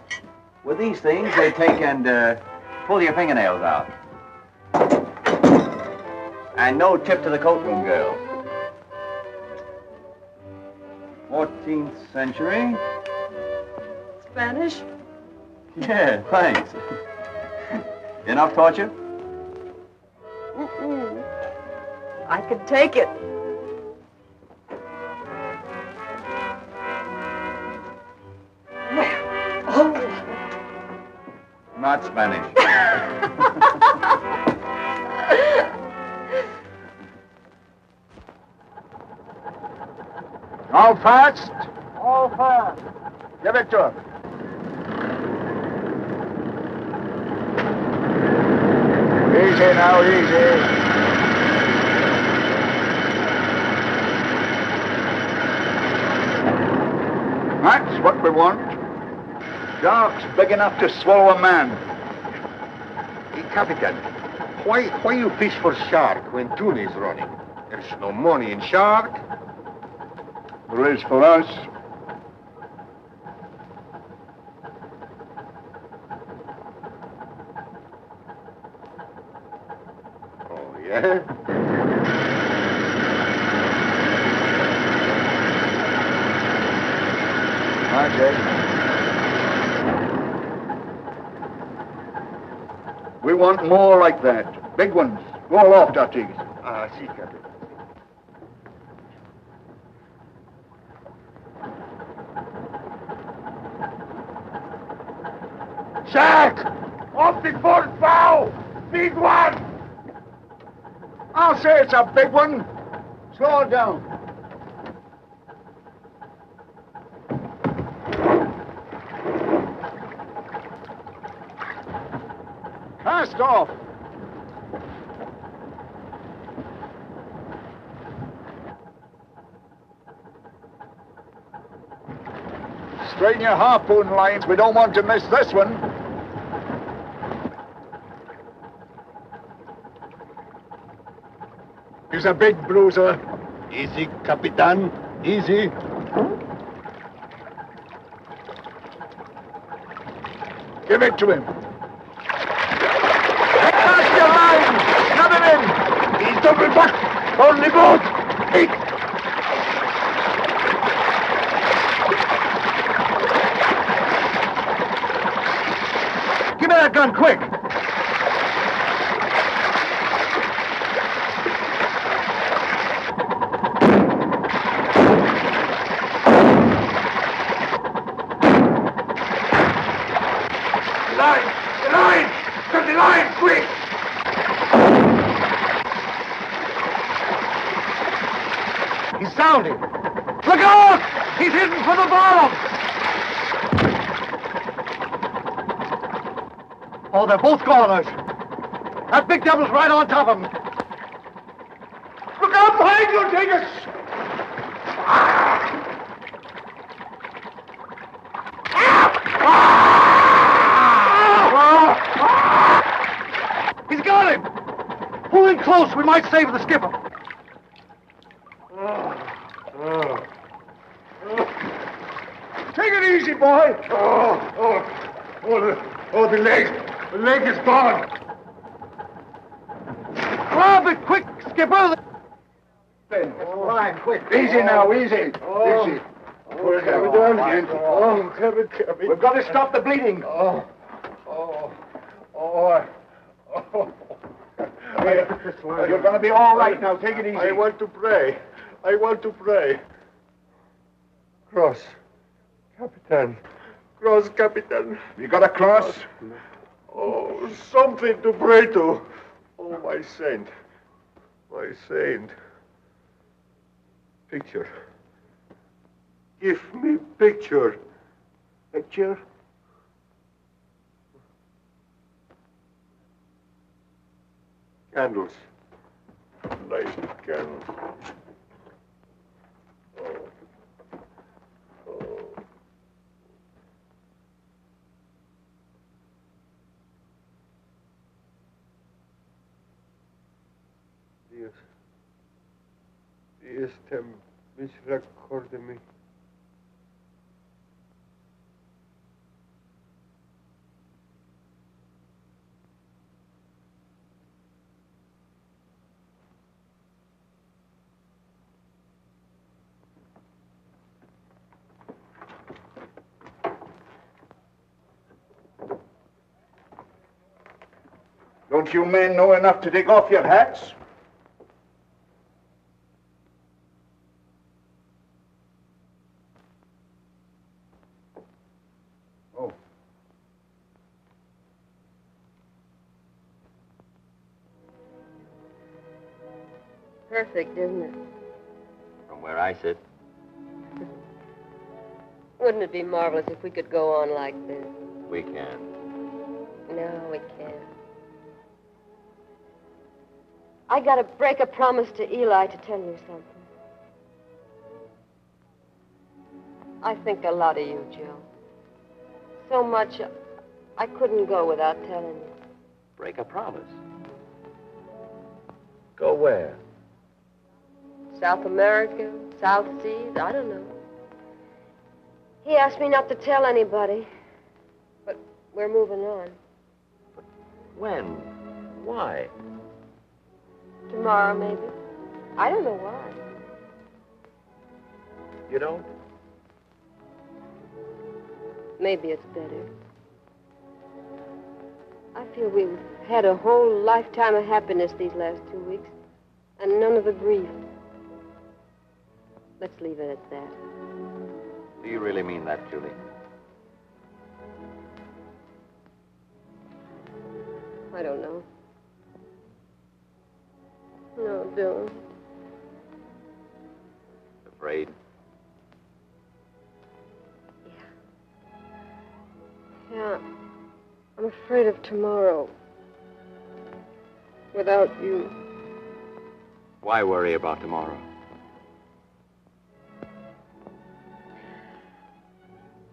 [SPEAKER 1] with these things, they take and pull your fingernails out. And no tip to the coat room girl. 14th century.
[SPEAKER 4] Spanish?
[SPEAKER 1] Yeah, thanks. Enough torture?
[SPEAKER 4] Mm-mm. I could take it.
[SPEAKER 1] Not Spanish.
[SPEAKER 6] All fast?
[SPEAKER 10] All fast.
[SPEAKER 6] Give it to him. Easy now, easy. That's what we want. Sharks big enough to swallow a man.
[SPEAKER 2] Hey, Capitan, why you fish for shark when tuna is running? There's no money in shark.
[SPEAKER 6] There is for us.
[SPEAKER 2] Oh, yeah?
[SPEAKER 6] That's it. We want more like that. Big ones. Go aloft, Artigas.
[SPEAKER 2] Ah, see, Captain.
[SPEAKER 6] Shark! Off the port bow! Big one! I'll say it's a big one. Slow it down. Cast off. Straighten your harpoon lines. We don't want to miss this one. He's a big bruiser.
[SPEAKER 2] Easy, Capitan. Easy.
[SPEAKER 6] Give it to him. Cast your line! Snap him in! He's double back! On the boat! Hey! Give me that gun, quick! Sounding. Look out! He's heading for the bottom! Oh, they're both goners. That big devil's right on top of him. Look out behind you, Dingus! He's got him! Pull in close, we might save the skipper. Take Easy, boy. The leg. The leg is gone.
[SPEAKER 7] Grab it quick, Skipper.
[SPEAKER 6] Fine, quick. Easy now, easy. Easy. We've got to stop the bleeding. You're going to be all right now. Take it easy.
[SPEAKER 2] I want to pray. Cross, Capitan. Cross, Capitan.
[SPEAKER 6] You got a cross?
[SPEAKER 2] Oh, something to pray to. Oh, my saint. Picture. Give me picture.
[SPEAKER 7] Picture?
[SPEAKER 2] Candles. Nice candles. Este misericordia.
[SPEAKER 6] Don't you men know enough to take off your hats?
[SPEAKER 4] Perfect, isn't it?
[SPEAKER 1] From where I sit.
[SPEAKER 4] Wouldn't it be marvelous if we could go on like this?
[SPEAKER 1] We can.
[SPEAKER 4] No, we can't. I gotta break a promise to Eli to tell you something. I think a lot of you, Joe. So much, I couldn't go without telling you.
[SPEAKER 1] Break a promise. Go where?
[SPEAKER 4] South America, South Seas, I don't know. He asked me not to tell anybody, but we're moving on.
[SPEAKER 1] But when? Why?
[SPEAKER 4] Tomorrow, maybe. I don't know why.
[SPEAKER 1] You don't?
[SPEAKER 4] Maybe it's better. I feel we've had a whole lifetime of happiness these last 2 weeks, and none of the grief. Let's leave it at that.
[SPEAKER 1] Do you really mean that, Julie?
[SPEAKER 4] I don't know. No, don't.
[SPEAKER 1] Afraid?
[SPEAKER 4] Yeah. I'm afraid of tomorrow. Without you.
[SPEAKER 1] Why worry about tomorrow?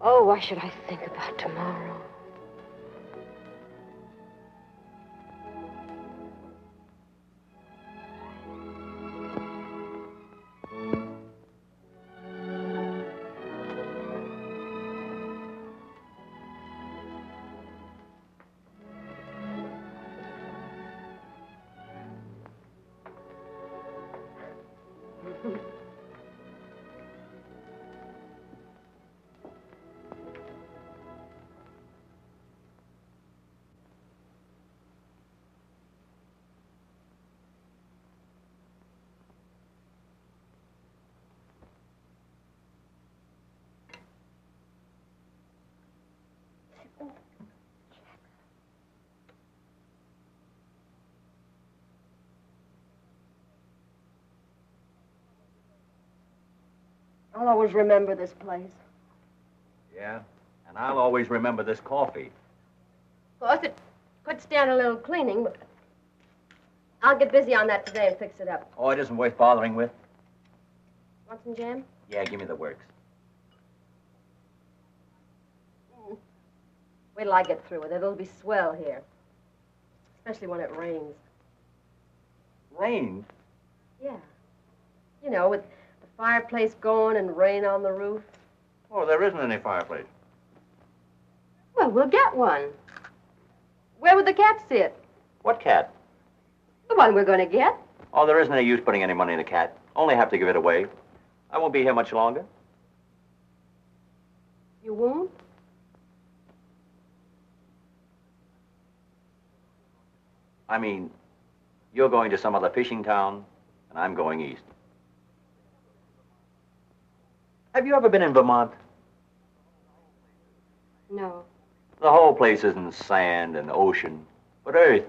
[SPEAKER 4] Oh, why should I think about tomorrow? I'll always remember this place.
[SPEAKER 1] Yeah, and I'll always remember this coffee.
[SPEAKER 4] Of course, it could stand a little cleaning, but I'll get busy on that today and fix it up.
[SPEAKER 1] Oh, it isn't worth bothering with.
[SPEAKER 4] Want some jam?
[SPEAKER 1] Yeah, give me the works.
[SPEAKER 4] Wait till I get through with it. It'll be swell here. Especially when it rains.
[SPEAKER 1] Rain?
[SPEAKER 4] Yeah. You know, with the fireplace going and rain on the roof.
[SPEAKER 1] Oh, there isn't any fireplace.
[SPEAKER 4] Well, we'll get one. Where would the cat sit?
[SPEAKER 1] What cat?
[SPEAKER 4] The one we're going to get.
[SPEAKER 1] Oh, there isn't any use putting any money in a cat. Only have to give it away. I won't be here much longer.
[SPEAKER 4] You won't?
[SPEAKER 1] I mean, you're going to some other fishing town, and I'm going east. Have you ever been in Vermont?
[SPEAKER 4] No.
[SPEAKER 1] The whole place isn't sand and ocean, but earth.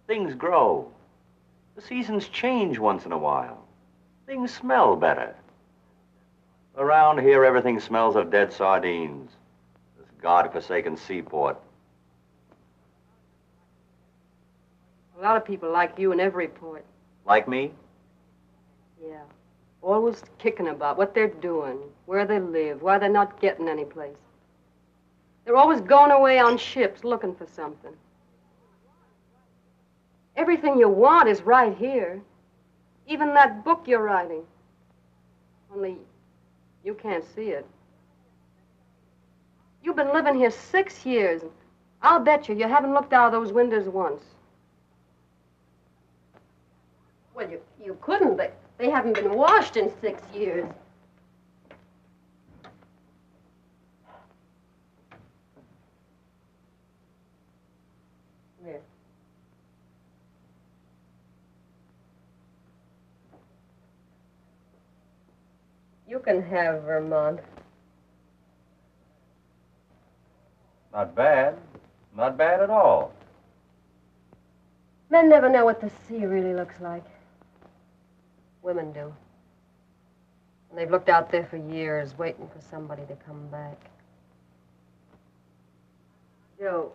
[SPEAKER 1] Things grow. The seasons change once in a while. Things smell better. Around here, everything smells of dead sardines. This God-forsaken seaport.
[SPEAKER 4] A lot of people like you in every port.
[SPEAKER 1] Like me?
[SPEAKER 4] Yeah. Always kicking about what they're doing, where they live, why they're not getting any place. They're always going away on ships looking for something. Everything you want is right here. Even that book you're writing. Only you can't see it. You've been living here 6 years. I'll bet you haven't looked out of those windows once. Well, you couldn't. They haven't been washed in 6 years. There. You can have Vermont.
[SPEAKER 1] Not bad. Not bad at all.
[SPEAKER 4] Men never know what the sea really looks like. Women do. And they've looked out there for years, waiting for somebody to come back. Joe,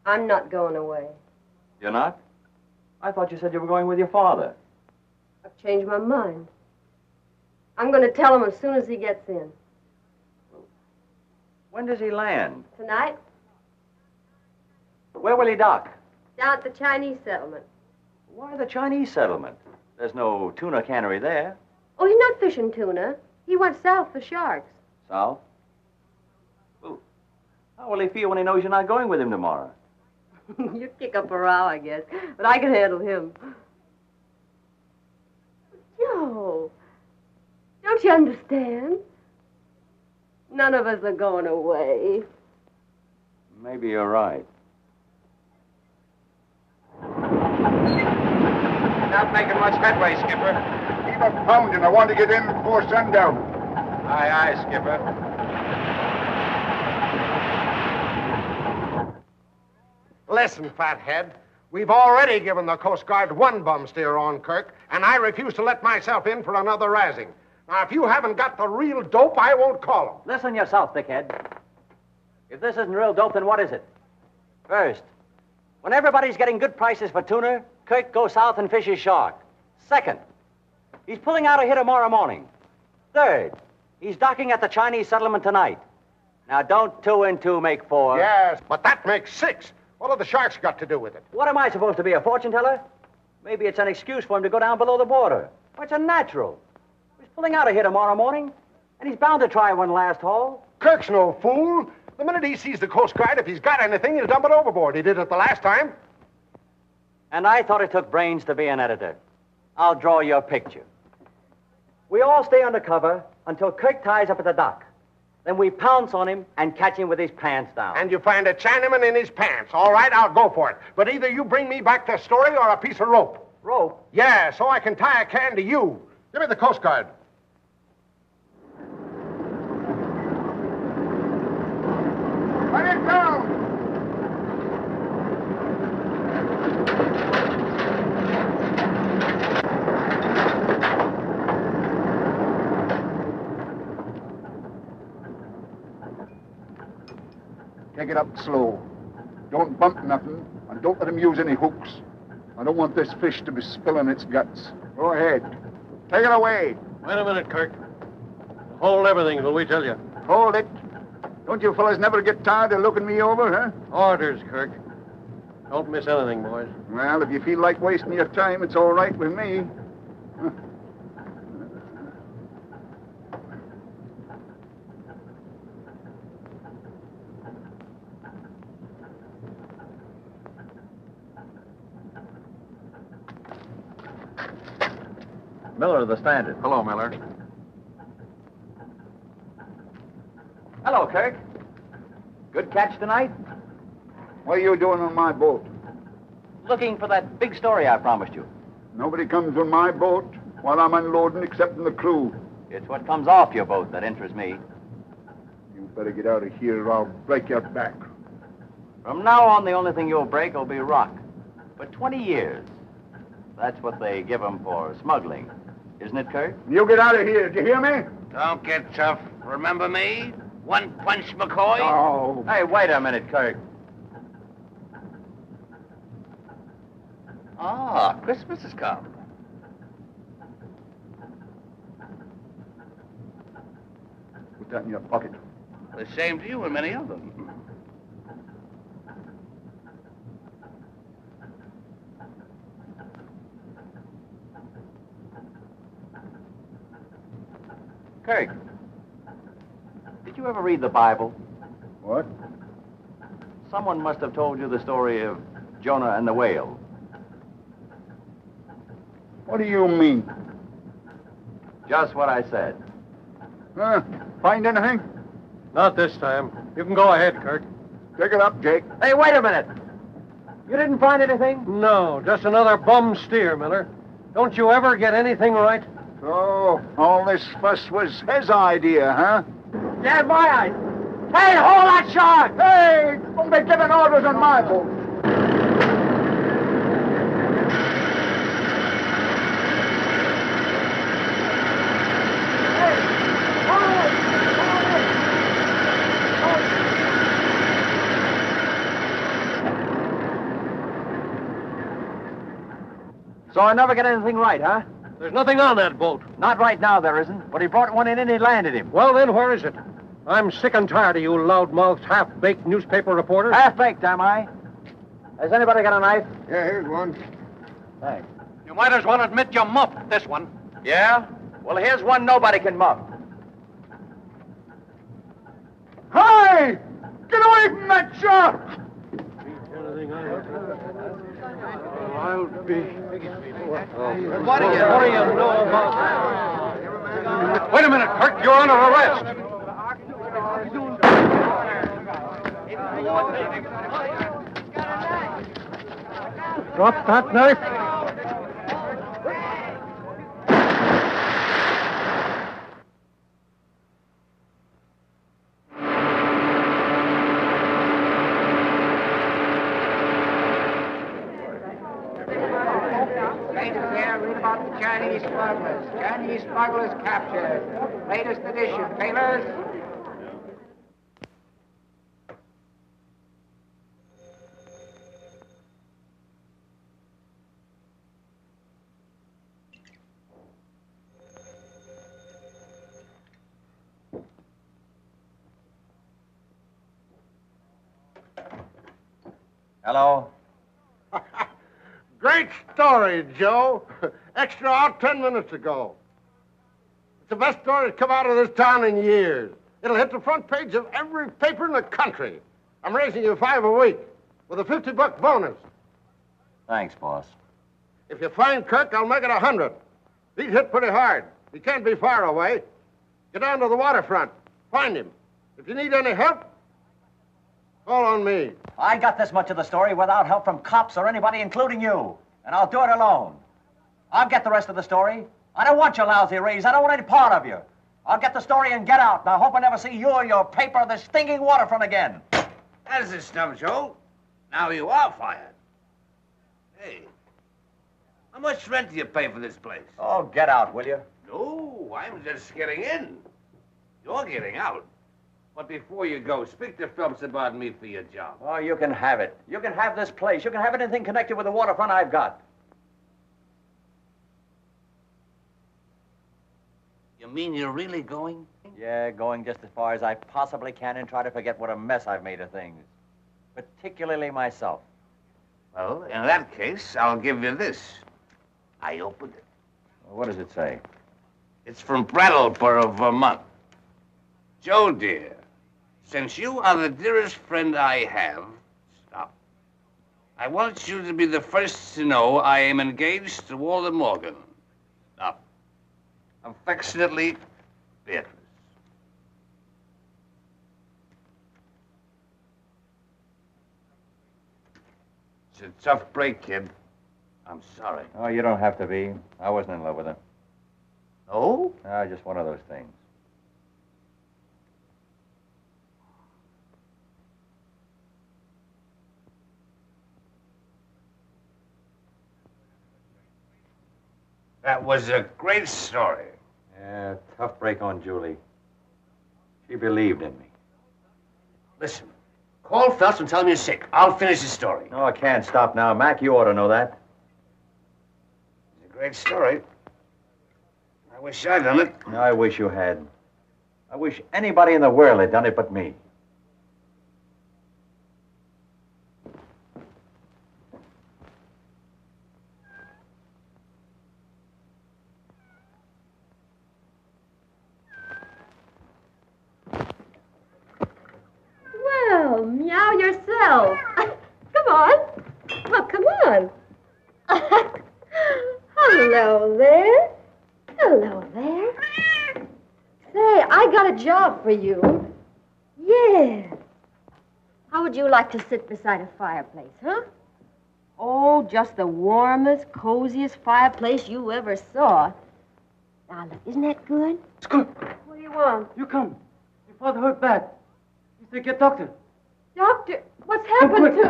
[SPEAKER 4] I'm not going away.
[SPEAKER 1] You're not? I thought you said you were going with your father.
[SPEAKER 4] I've changed my mind. I'm going to tell him as soon as he gets in.
[SPEAKER 1] When does he land?
[SPEAKER 4] Tonight,
[SPEAKER 1] Where will he dock?
[SPEAKER 4] down at the Chinese settlement.
[SPEAKER 1] Why the Chinese settlement? There's no tuna cannery there.
[SPEAKER 4] Oh, he's not fishing tuna. He went south for sharks.
[SPEAKER 1] South? Well, how will he feel when he knows you're not going with him tomorrow?
[SPEAKER 4] You kick up a row, I guess. But I can handle him. Joe, don't you understand? None of us are going away.
[SPEAKER 1] Maybe you're right.
[SPEAKER 8] Not making much headway, Skipper.
[SPEAKER 6] Keep up pounding. I want to get in before sundown.
[SPEAKER 8] Aye, aye, Skipper.
[SPEAKER 2] Listen, fathead. We've already given the Coast Guard one bum steer on Kirk, and I refuse to let myself in for another razzing. Now, if you haven't got the real dope, I won't call him.
[SPEAKER 1] Listen yourself, thickhead. If this isn't real dope, then what is it? First, when everybody's getting good prices for tuna, Kirk goes south and fishes shark. Second, he's pulling out of here tomorrow morning. Third, he's docking at the Chinese settlement tonight. Now, don't 2 and 2 make 4.
[SPEAKER 2] Yes, but that makes 6. What have the sharks got to do with it?
[SPEAKER 1] What am I supposed to be, a fortune teller? Maybe it's an excuse for him to go down below the border. Well, it's a natural. He's pulling out of here tomorrow morning, and he's bound to try one last haul.
[SPEAKER 2] Kirk's no fool. The minute he sees the Coast Guard, if he's got anything, he'll dump it overboard. He did it the last time.
[SPEAKER 1] And I thought it took brains to be an editor. I'll draw your picture. We all stay undercover until Kirk ties up at the dock. Then we pounce on him and catch him with his pants down.
[SPEAKER 2] And you find a Chinaman in his pants. All right, I'll go for it. But either you bring me back the story or a piece of rope.
[SPEAKER 1] Rope?
[SPEAKER 2] Yeah, so I can tie a can to you. Give me the Coast Guard.
[SPEAKER 6] Run it down! Take it up slow. Don't bump nothing, and don't let him use any hooks. I don't want this fish to be spilling its guts. Go ahead. Take it away.
[SPEAKER 11] Wait a minute, Kirk. Hold everything till we tell you.
[SPEAKER 6] Hold it. Don't you fellas never get tired of looking me over, huh?
[SPEAKER 11] Orders, Kirk. Don't miss anything, boys.
[SPEAKER 6] Well, if you feel like wasting your time, it's all right with me.
[SPEAKER 1] Miller of the Standard.
[SPEAKER 11] Hello, Miller.
[SPEAKER 1] Hello, Kirk. Good catch tonight?
[SPEAKER 6] What are you doing on my boat?
[SPEAKER 1] Looking for that big story I promised you.
[SPEAKER 6] Nobody comes on my boat while I'm unloading excepting the crew.
[SPEAKER 1] It's what comes off your boat that interests me.
[SPEAKER 6] You better get out of here or I'll break your back.
[SPEAKER 1] From now on, the only thing you'll break will be rock. For 20 years. That's what they give 'em for smuggling. Isn't it, Kirk?
[SPEAKER 6] You get out of here. Did you hear me?
[SPEAKER 3] Don't get tough. Remember me? One punch McCoy?
[SPEAKER 6] Oh.
[SPEAKER 1] Hey, wait a minute, Kirk.
[SPEAKER 3] Ah, Christmas has come.
[SPEAKER 6] Put that in your pocket.
[SPEAKER 3] The same to you and many of them.
[SPEAKER 1] Kirk, did you ever read the Bible?
[SPEAKER 6] What?
[SPEAKER 1] Someone must have told you the story of Jonah and the whale.
[SPEAKER 6] What do you mean?
[SPEAKER 1] Just what I said.
[SPEAKER 6] Find anything?
[SPEAKER 11] Not this time. You can go ahead, Kirk.
[SPEAKER 6] Pick it up, Jake.
[SPEAKER 1] Hey, wait a minute. You didn't find anything?
[SPEAKER 11] No, just another bum steer, Miller. Don't you ever get anything right?
[SPEAKER 6] So, all this fuss was his idea, huh?
[SPEAKER 1] Yeah, my eyes. Hey, hold that shark!
[SPEAKER 6] Hey, don't be giving orders on my boat.
[SPEAKER 1] So I never get anything right, huh?
[SPEAKER 11] There's nothing on that boat.
[SPEAKER 1] Not right now, there isn't. But he brought one in and he landed him.
[SPEAKER 11] Well, then, where is it? I'm sick and tired of you loudmouthed, half-baked newspaper reporters.
[SPEAKER 1] Half-baked, am I? Has anybody got a knife?
[SPEAKER 2] Yeah, here's one.
[SPEAKER 1] Thanks.
[SPEAKER 11] You might as well admit you muffed this one.
[SPEAKER 1] Yeah? Well, here's one nobody can muff.
[SPEAKER 6] Hey! Get away from that shark!
[SPEAKER 11] I'll be...
[SPEAKER 1] What do you know about that?
[SPEAKER 11] Wait a minute, Kirk. You're under arrest. Drop that knife.
[SPEAKER 12] Latest here, read about the Chinese smugglers. Chinese smugglers captured. Latest edition. Tailors.
[SPEAKER 1] Hello?
[SPEAKER 2] Great story, Joe. Extra out 10 minutes ago. It's the best story that's come out of this town in years. It'll hit the front page of every paper in the country. I'm raising you $5 a week with a $50 bonus.
[SPEAKER 1] Thanks, boss.
[SPEAKER 2] If you find Kirk, I'll make it 100. He's hit pretty hard. He can't be far away. Get down to the waterfront. Find him. If you need any help, call on me.
[SPEAKER 1] I got this much of the story without help from cops or anybody, including you. And I'll do it alone. I'll get the rest of the story. I don't want your lousy raise. I don't want any part of you. I'll get the story and get out. And I hope I never see you or your paper or the stinking Waterfront again.
[SPEAKER 3] That's the stuff, Joe. Now you are fired. Hey, how much rent do you pay for this place?
[SPEAKER 1] Oh, get out, will you?
[SPEAKER 3] No, I'm just getting in. You're getting out. But before you go, speak to Phelps about me for your job.
[SPEAKER 1] Oh, you can have it. You can have this place. You can have anything connected with the Waterfront I've got.
[SPEAKER 3] You mean you're really going?
[SPEAKER 1] Yeah, going just as far as I possibly can and try to forget what a mess I've made of things. Particularly myself.
[SPEAKER 3] Well, in that case, I'll give you this. I opened it.
[SPEAKER 1] Well, what does it say?
[SPEAKER 3] It's from Brattleboro, Vermont. Joe, dear, since you are the dearest friend I have, stop. I want you to be the first to know I am engaged to Walter Morgan. Stop. Affectionately, Beatrice. It's a tough break, kid. I'm sorry.
[SPEAKER 1] Oh, you don't have to be. I wasn't in love with her.
[SPEAKER 3] No?
[SPEAKER 1] Just one of those things.
[SPEAKER 3] That was a great story.
[SPEAKER 1] Yeah, tough break on Julie. She believed in me.
[SPEAKER 3] Listen, call Phelps and tell him you're sick. I'll finish the story.
[SPEAKER 1] No, I can't stop now. Mac, you ought to know that.
[SPEAKER 3] It's a great story. I wish I'd done it.
[SPEAKER 1] I wish you had. I wish anybody in the world had done it but me.
[SPEAKER 4] Well, meow yourself. Come on. Well, come on. Hello there. Hello there. Say, I got a job for you. Yeah. How would you like to sit beside a fireplace, huh? Oh, just the warmest, coziest fireplace you ever saw. Now, look, isn't that good?
[SPEAKER 13] It's good.
[SPEAKER 4] What do you want?
[SPEAKER 13] You come. Your father hurt bad. He said get doctor.
[SPEAKER 4] Doctor, what's happened to him?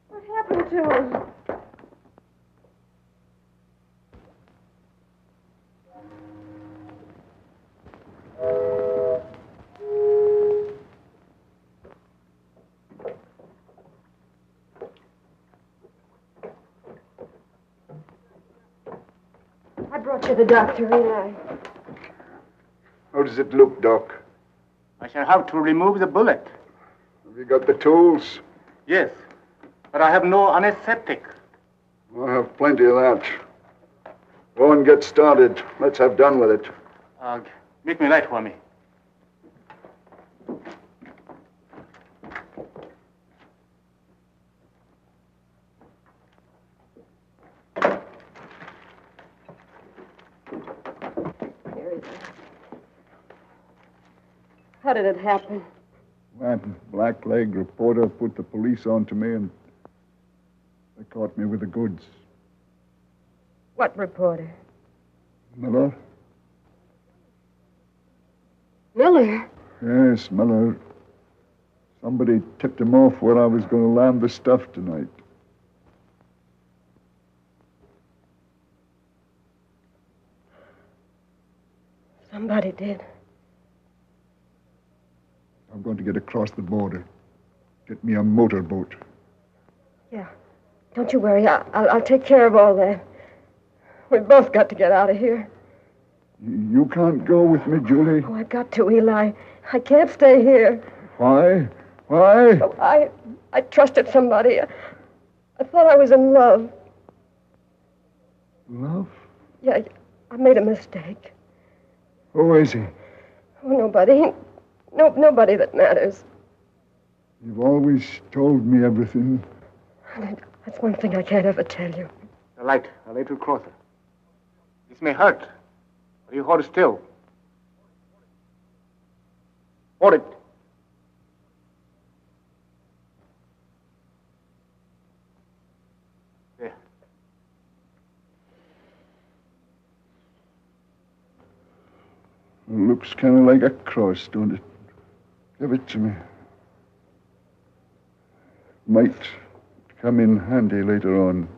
[SPEAKER 4] What happened to him? I brought you the doctor, Eli.
[SPEAKER 6] How does it look, Doc?
[SPEAKER 8] I shall have to remove the bullet.
[SPEAKER 6] Have you got the tools?
[SPEAKER 8] Yes, but I have no anesthetic.
[SPEAKER 6] I have plenty of that. Go and get started. Let's have done with it.
[SPEAKER 8] Make me light for me.
[SPEAKER 4] How did it happen?
[SPEAKER 6] That black-leg reporter put the police on to me, and they caught me with the goods.
[SPEAKER 4] What reporter?
[SPEAKER 6] Miller?
[SPEAKER 4] Miller?
[SPEAKER 6] Yes, Miller. Somebody tipped him off where I was going to land the stuff tonight.
[SPEAKER 4] Somebody did.
[SPEAKER 6] I'm going to get across the border. Get me a motorboat.
[SPEAKER 4] Yeah. Don't you worry. I'll take care of all that. We've both got to get out of here.
[SPEAKER 6] You can't go with me, Julie.
[SPEAKER 4] Oh, I've got to, Eli. I can't stay here.
[SPEAKER 6] Why? Why?
[SPEAKER 4] Oh, I trusted somebody. I thought I was in love.
[SPEAKER 6] Love?
[SPEAKER 4] Yeah, I made a mistake.
[SPEAKER 6] Who is he?
[SPEAKER 4] Oh, nobody. Nobody that matters.
[SPEAKER 6] You've always told me everything.
[SPEAKER 4] That's one thing I can't ever tell you.
[SPEAKER 8] The light, a little closer. This may hurt, but you hold still. Hold it. There.
[SPEAKER 6] It looks kind of like a cross, don't it? Give it to me. Might come in handy later on.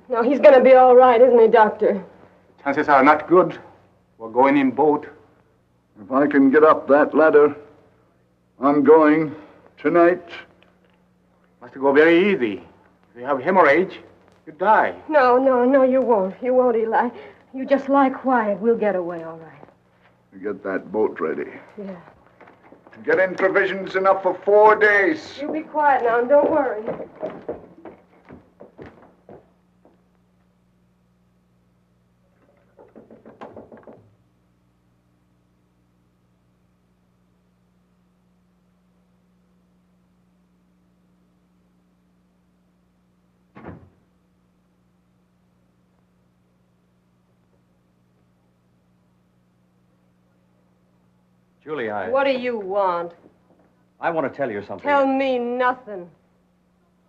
[SPEAKER 4] No, he's going to be all right, isn't he, Doctor?
[SPEAKER 8] Chances are not good. We're going in boat.
[SPEAKER 6] If I can get up that ladder, I'm going tonight.
[SPEAKER 8] Must go very easy. If you have hemorrhage, you die.
[SPEAKER 4] No, you won't. You won't, Eli. You just lie quiet. We'll get away, all right.
[SPEAKER 6] Get that boat ready.
[SPEAKER 4] Yeah.
[SPEAKER 6] Get in provisions enough for 4 days.
[SPEAKER 4] You be quiet now and don't worry.
[SPEAKER 1] Julie,
[SPEAKER 4] What do you want?
[SPEAKER 1] I want to tell you something.
[SPEAKER 4] Tell me nothing.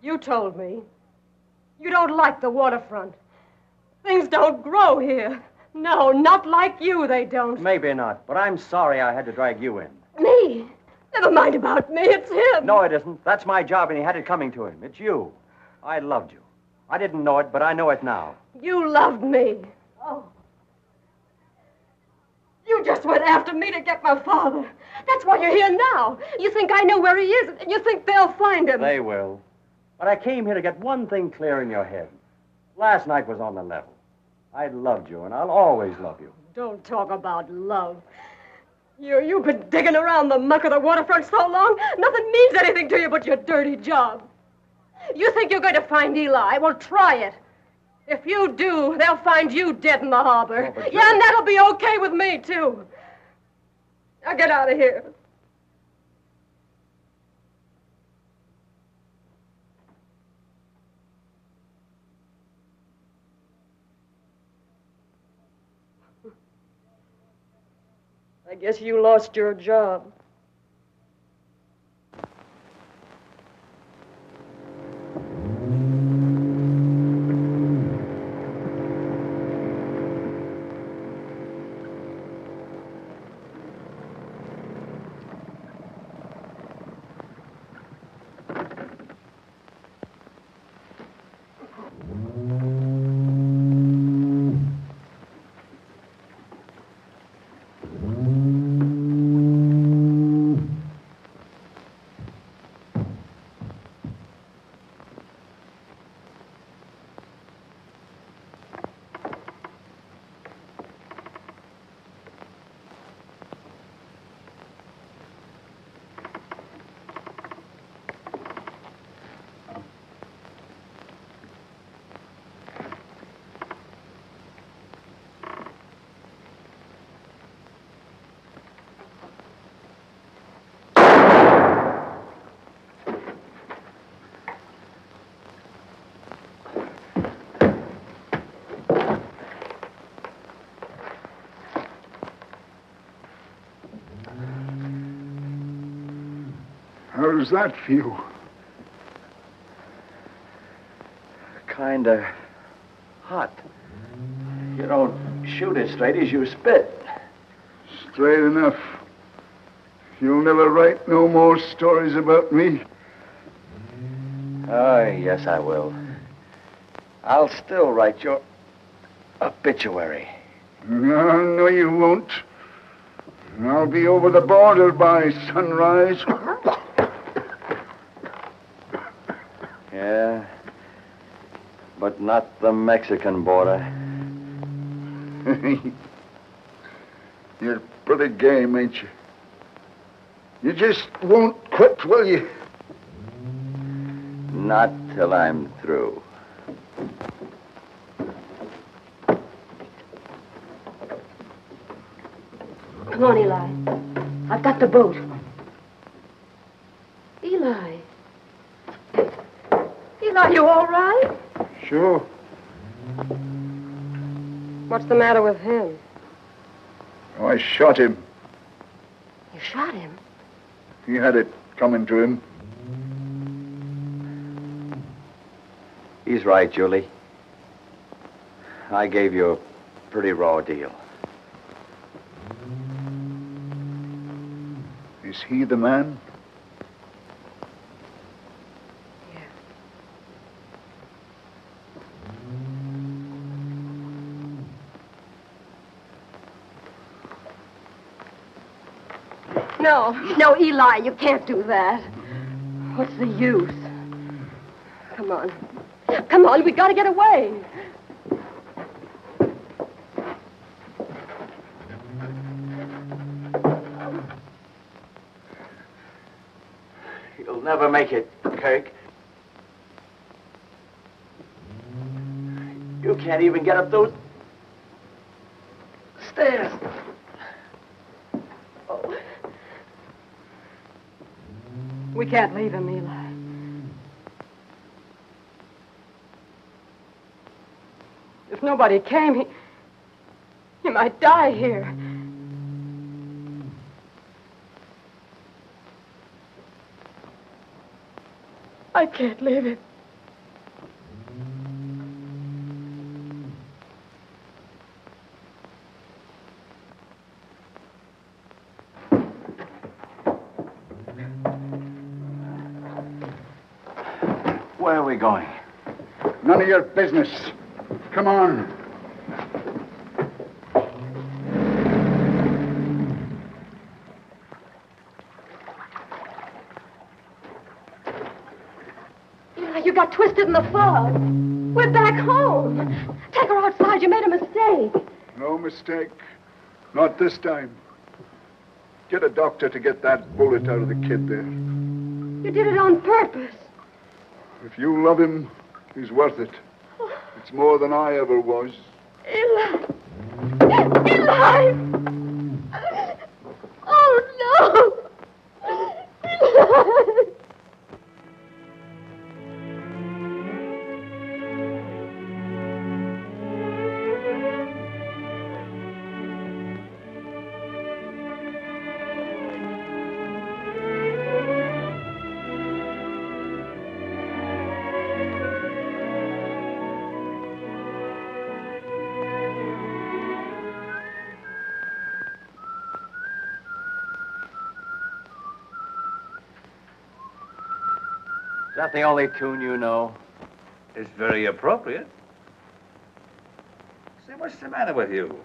[SPEAKER 4] You told me. You don't like the waterfront. Things don't grow here. No, not like you, they don't.
[SPEAKER 1] Maybe not, but I'm sorry I had to drag you in.
[SPEAKER 4] Me? Never mind about me. It's him.
[SPEAKER 1] No, it isn't. That's my job, and he had it coming to him. It's you. I loved you. I didn't know it, but I know it now.
[SPEAKER 4] You loved me. Oh. You just went after me to get my father. That's why you're here now. You think I know where he is, and you think they'll find him.
[SPEAKER 1] They will. But I came here to get one thing clear in your head. Last night was on the level. I loved you, and I'll always love you.
[SPEAKER 4] Don't talk about love. You've been digging around the muck of the waterfront so long, nothing means anything to you but your dirty job. You think you're going to find Eli? Well, try it. If you do, they'll find you dead in the harbor.
[SPEAKER 1] Oh,
[SPEAKER 4] yeah, and that'll be okay with me, too. Now get out of here. I guess you lost your job.
[SPEAKER 6] How does that feel?
[SPEAKER 1] Kinda hot. You don't shoot as straight as you spit.
[SPEAKER 6] Straight enough. You'll never write no more stories about me.
[SPEAKER 1] Oh, yes, I will. I'll still write your obituary.
[SPEAKER 6] No, you won't. I'll be over the border by sunrise.
[SPEAKER 1] Yeah, but not the Mexican border.
[SPEAKER 6] You're pretty game, ain't you? You just won't quit, will you?
[SPEAKER 1] Not till I'm through.
[SPEAKER 4] Come on, Eli. I've got the boat. Eli. Eli, you all right?
[SPEAKER 6] Sure.
[SPEAKER 4] What's the matter with him?
[SPEAKER 6] Oh, I shot him.
[SPEAKER 4] You shot him?
[SPEAKER 6] He had it coming to him.
[SPEAKER 1] He's right, Julie. I gave you a pretty raw deal.
[SPEAKER 6] Is he the man?
[SPEAKER 4] No, Eli, you can't do that. What's the use? Come on. Come on, we gotta get away.
[SPEAKER 1] You'll never make it, Kirk. You can't even get up those stairs.
[SPEAKER 4] We can't leave him, Eli. If nobody came, he might die here. I can't leave him.
[SPEAKER 1] Where are we going?
[SPEAKER 6] None of your business. Come on.
[SPEAKER 4] You got twisted in the fog. We're back home. Take her outside. You made a mistake.
[SPEAKER 6] No mistake. Not this time. Get a doctor to get that bullet out of the kid there.
[SPEAKER 4] You did it on purpose.
[SPEAKER 6] If you love him, he's worth it. It's more than I ever was.
[SPEAKER 4] Eli! Eli! Oh, no! Eli!
[SPEAKER 1] Is that the only tune you know?
[SPEAKER 3] It's very appropriate. Say, what's the matter with you?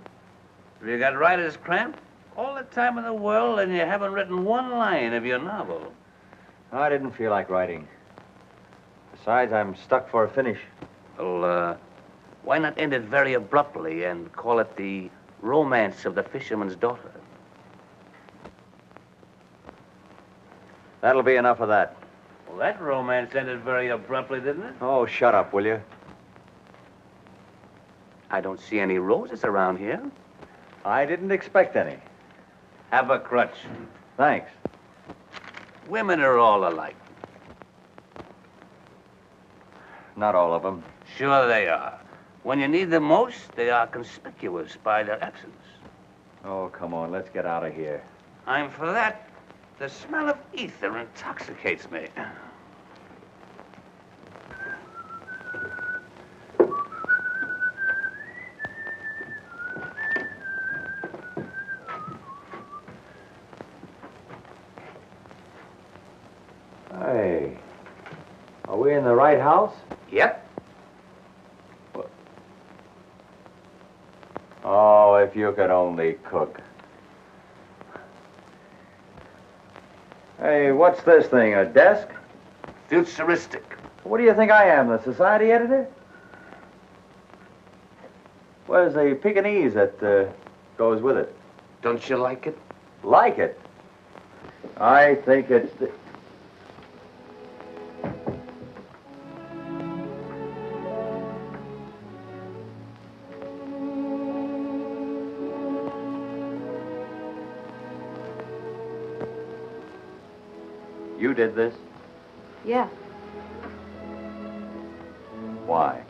[SPEAKER 3] Have you got writer's cramp? All the time in the world and you haven't written one line of your novel.
[SPEAKER 1] I didn't feel like writing. Besides, I'm stuck for a finish.
[SPEAKER 3] Well, why not end it very abruptly and call it The Romance of the Fisherman's Daughter?
[SPEAKER 1] That'll be enough of that.
[SPEAKER 3] Well, that romance ended very abruptly, didn't it?
[SPEAKER 1] Oh, shut up, will you?
[SPEAKER 3] I don't see any roses around here.
[SPEAKER 1] I didn't expect any.
[SPEAKER 3] Have a crutch.
[SPEAKER 1] Thanks.
[SPEAKER 3] Women are all alike.
[SPEAKER 1] Not all of them.
[SPEAKER 3] Sure they are. When you need them most, they are conspicuous by their absence.
[SPEAKER 1] Oh, come on, let's get out of here.
[SPEAKER 3] I'm for that. The smell of ether intoxicates me.
[SPEAKER 1] Hey, are we in the right house?
[SPEAKER 3] Yep.
[SPEAKER 1] Oh, if you could only cook. Hey, what's this thing, a desk?
[SPEAKER 3] Futuristic.
[SPEAKER 1] What do you think I am, the society editor? Where's the Pekingese that goes with it?
[SPEAKER 3] Don't you like it?
[SPEAKER 1] Like it? I think it's the... You did this?
[SPEAKER 4] Yeah.
[SPEAKER 1] Why?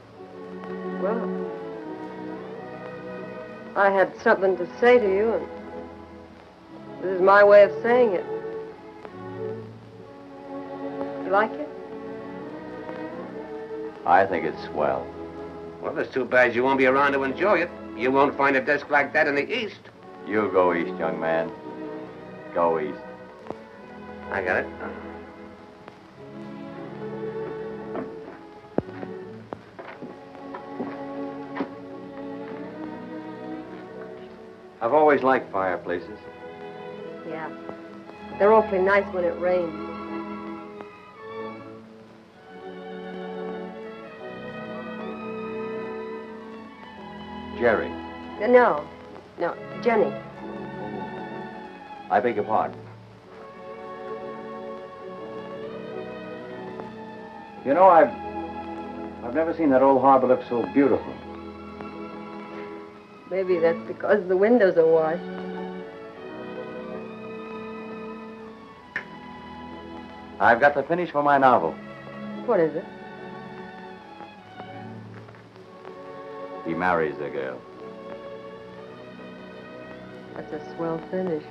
[SPEAKER 4] Well, I had something to say to you, and this is my way of saying it. You like it?
[SPEAKER 1] I think it's swell.
[SPEAKER 3] Well, it's too bad you won't be around to enjoy it. You won't find a desk like that in the East.
[SPEAKER 1] You go east, young man. Go east.
[SPEAKER 3] I got it.
[SPEAKER 1] I've always liked fireplaces.
[SPEAKER 4] Yeah. They're awfully nice when it rains.
[SPEAKER 1] Jerry.
[SPEAKER 4] No, Jenny.
[SPEAKER 1] I beg your pardon. You know, I've never seen that old harbor look so beautiful.
[SPEAKER 4] Maybe that's because the windows are washed.
[SPEAKER 1] I've got the finish for my novel.
[SPEAKER 4] What is it?
[SPEAKER 1] He marries a girl.
[SPEAKER 4] That's a swell finish.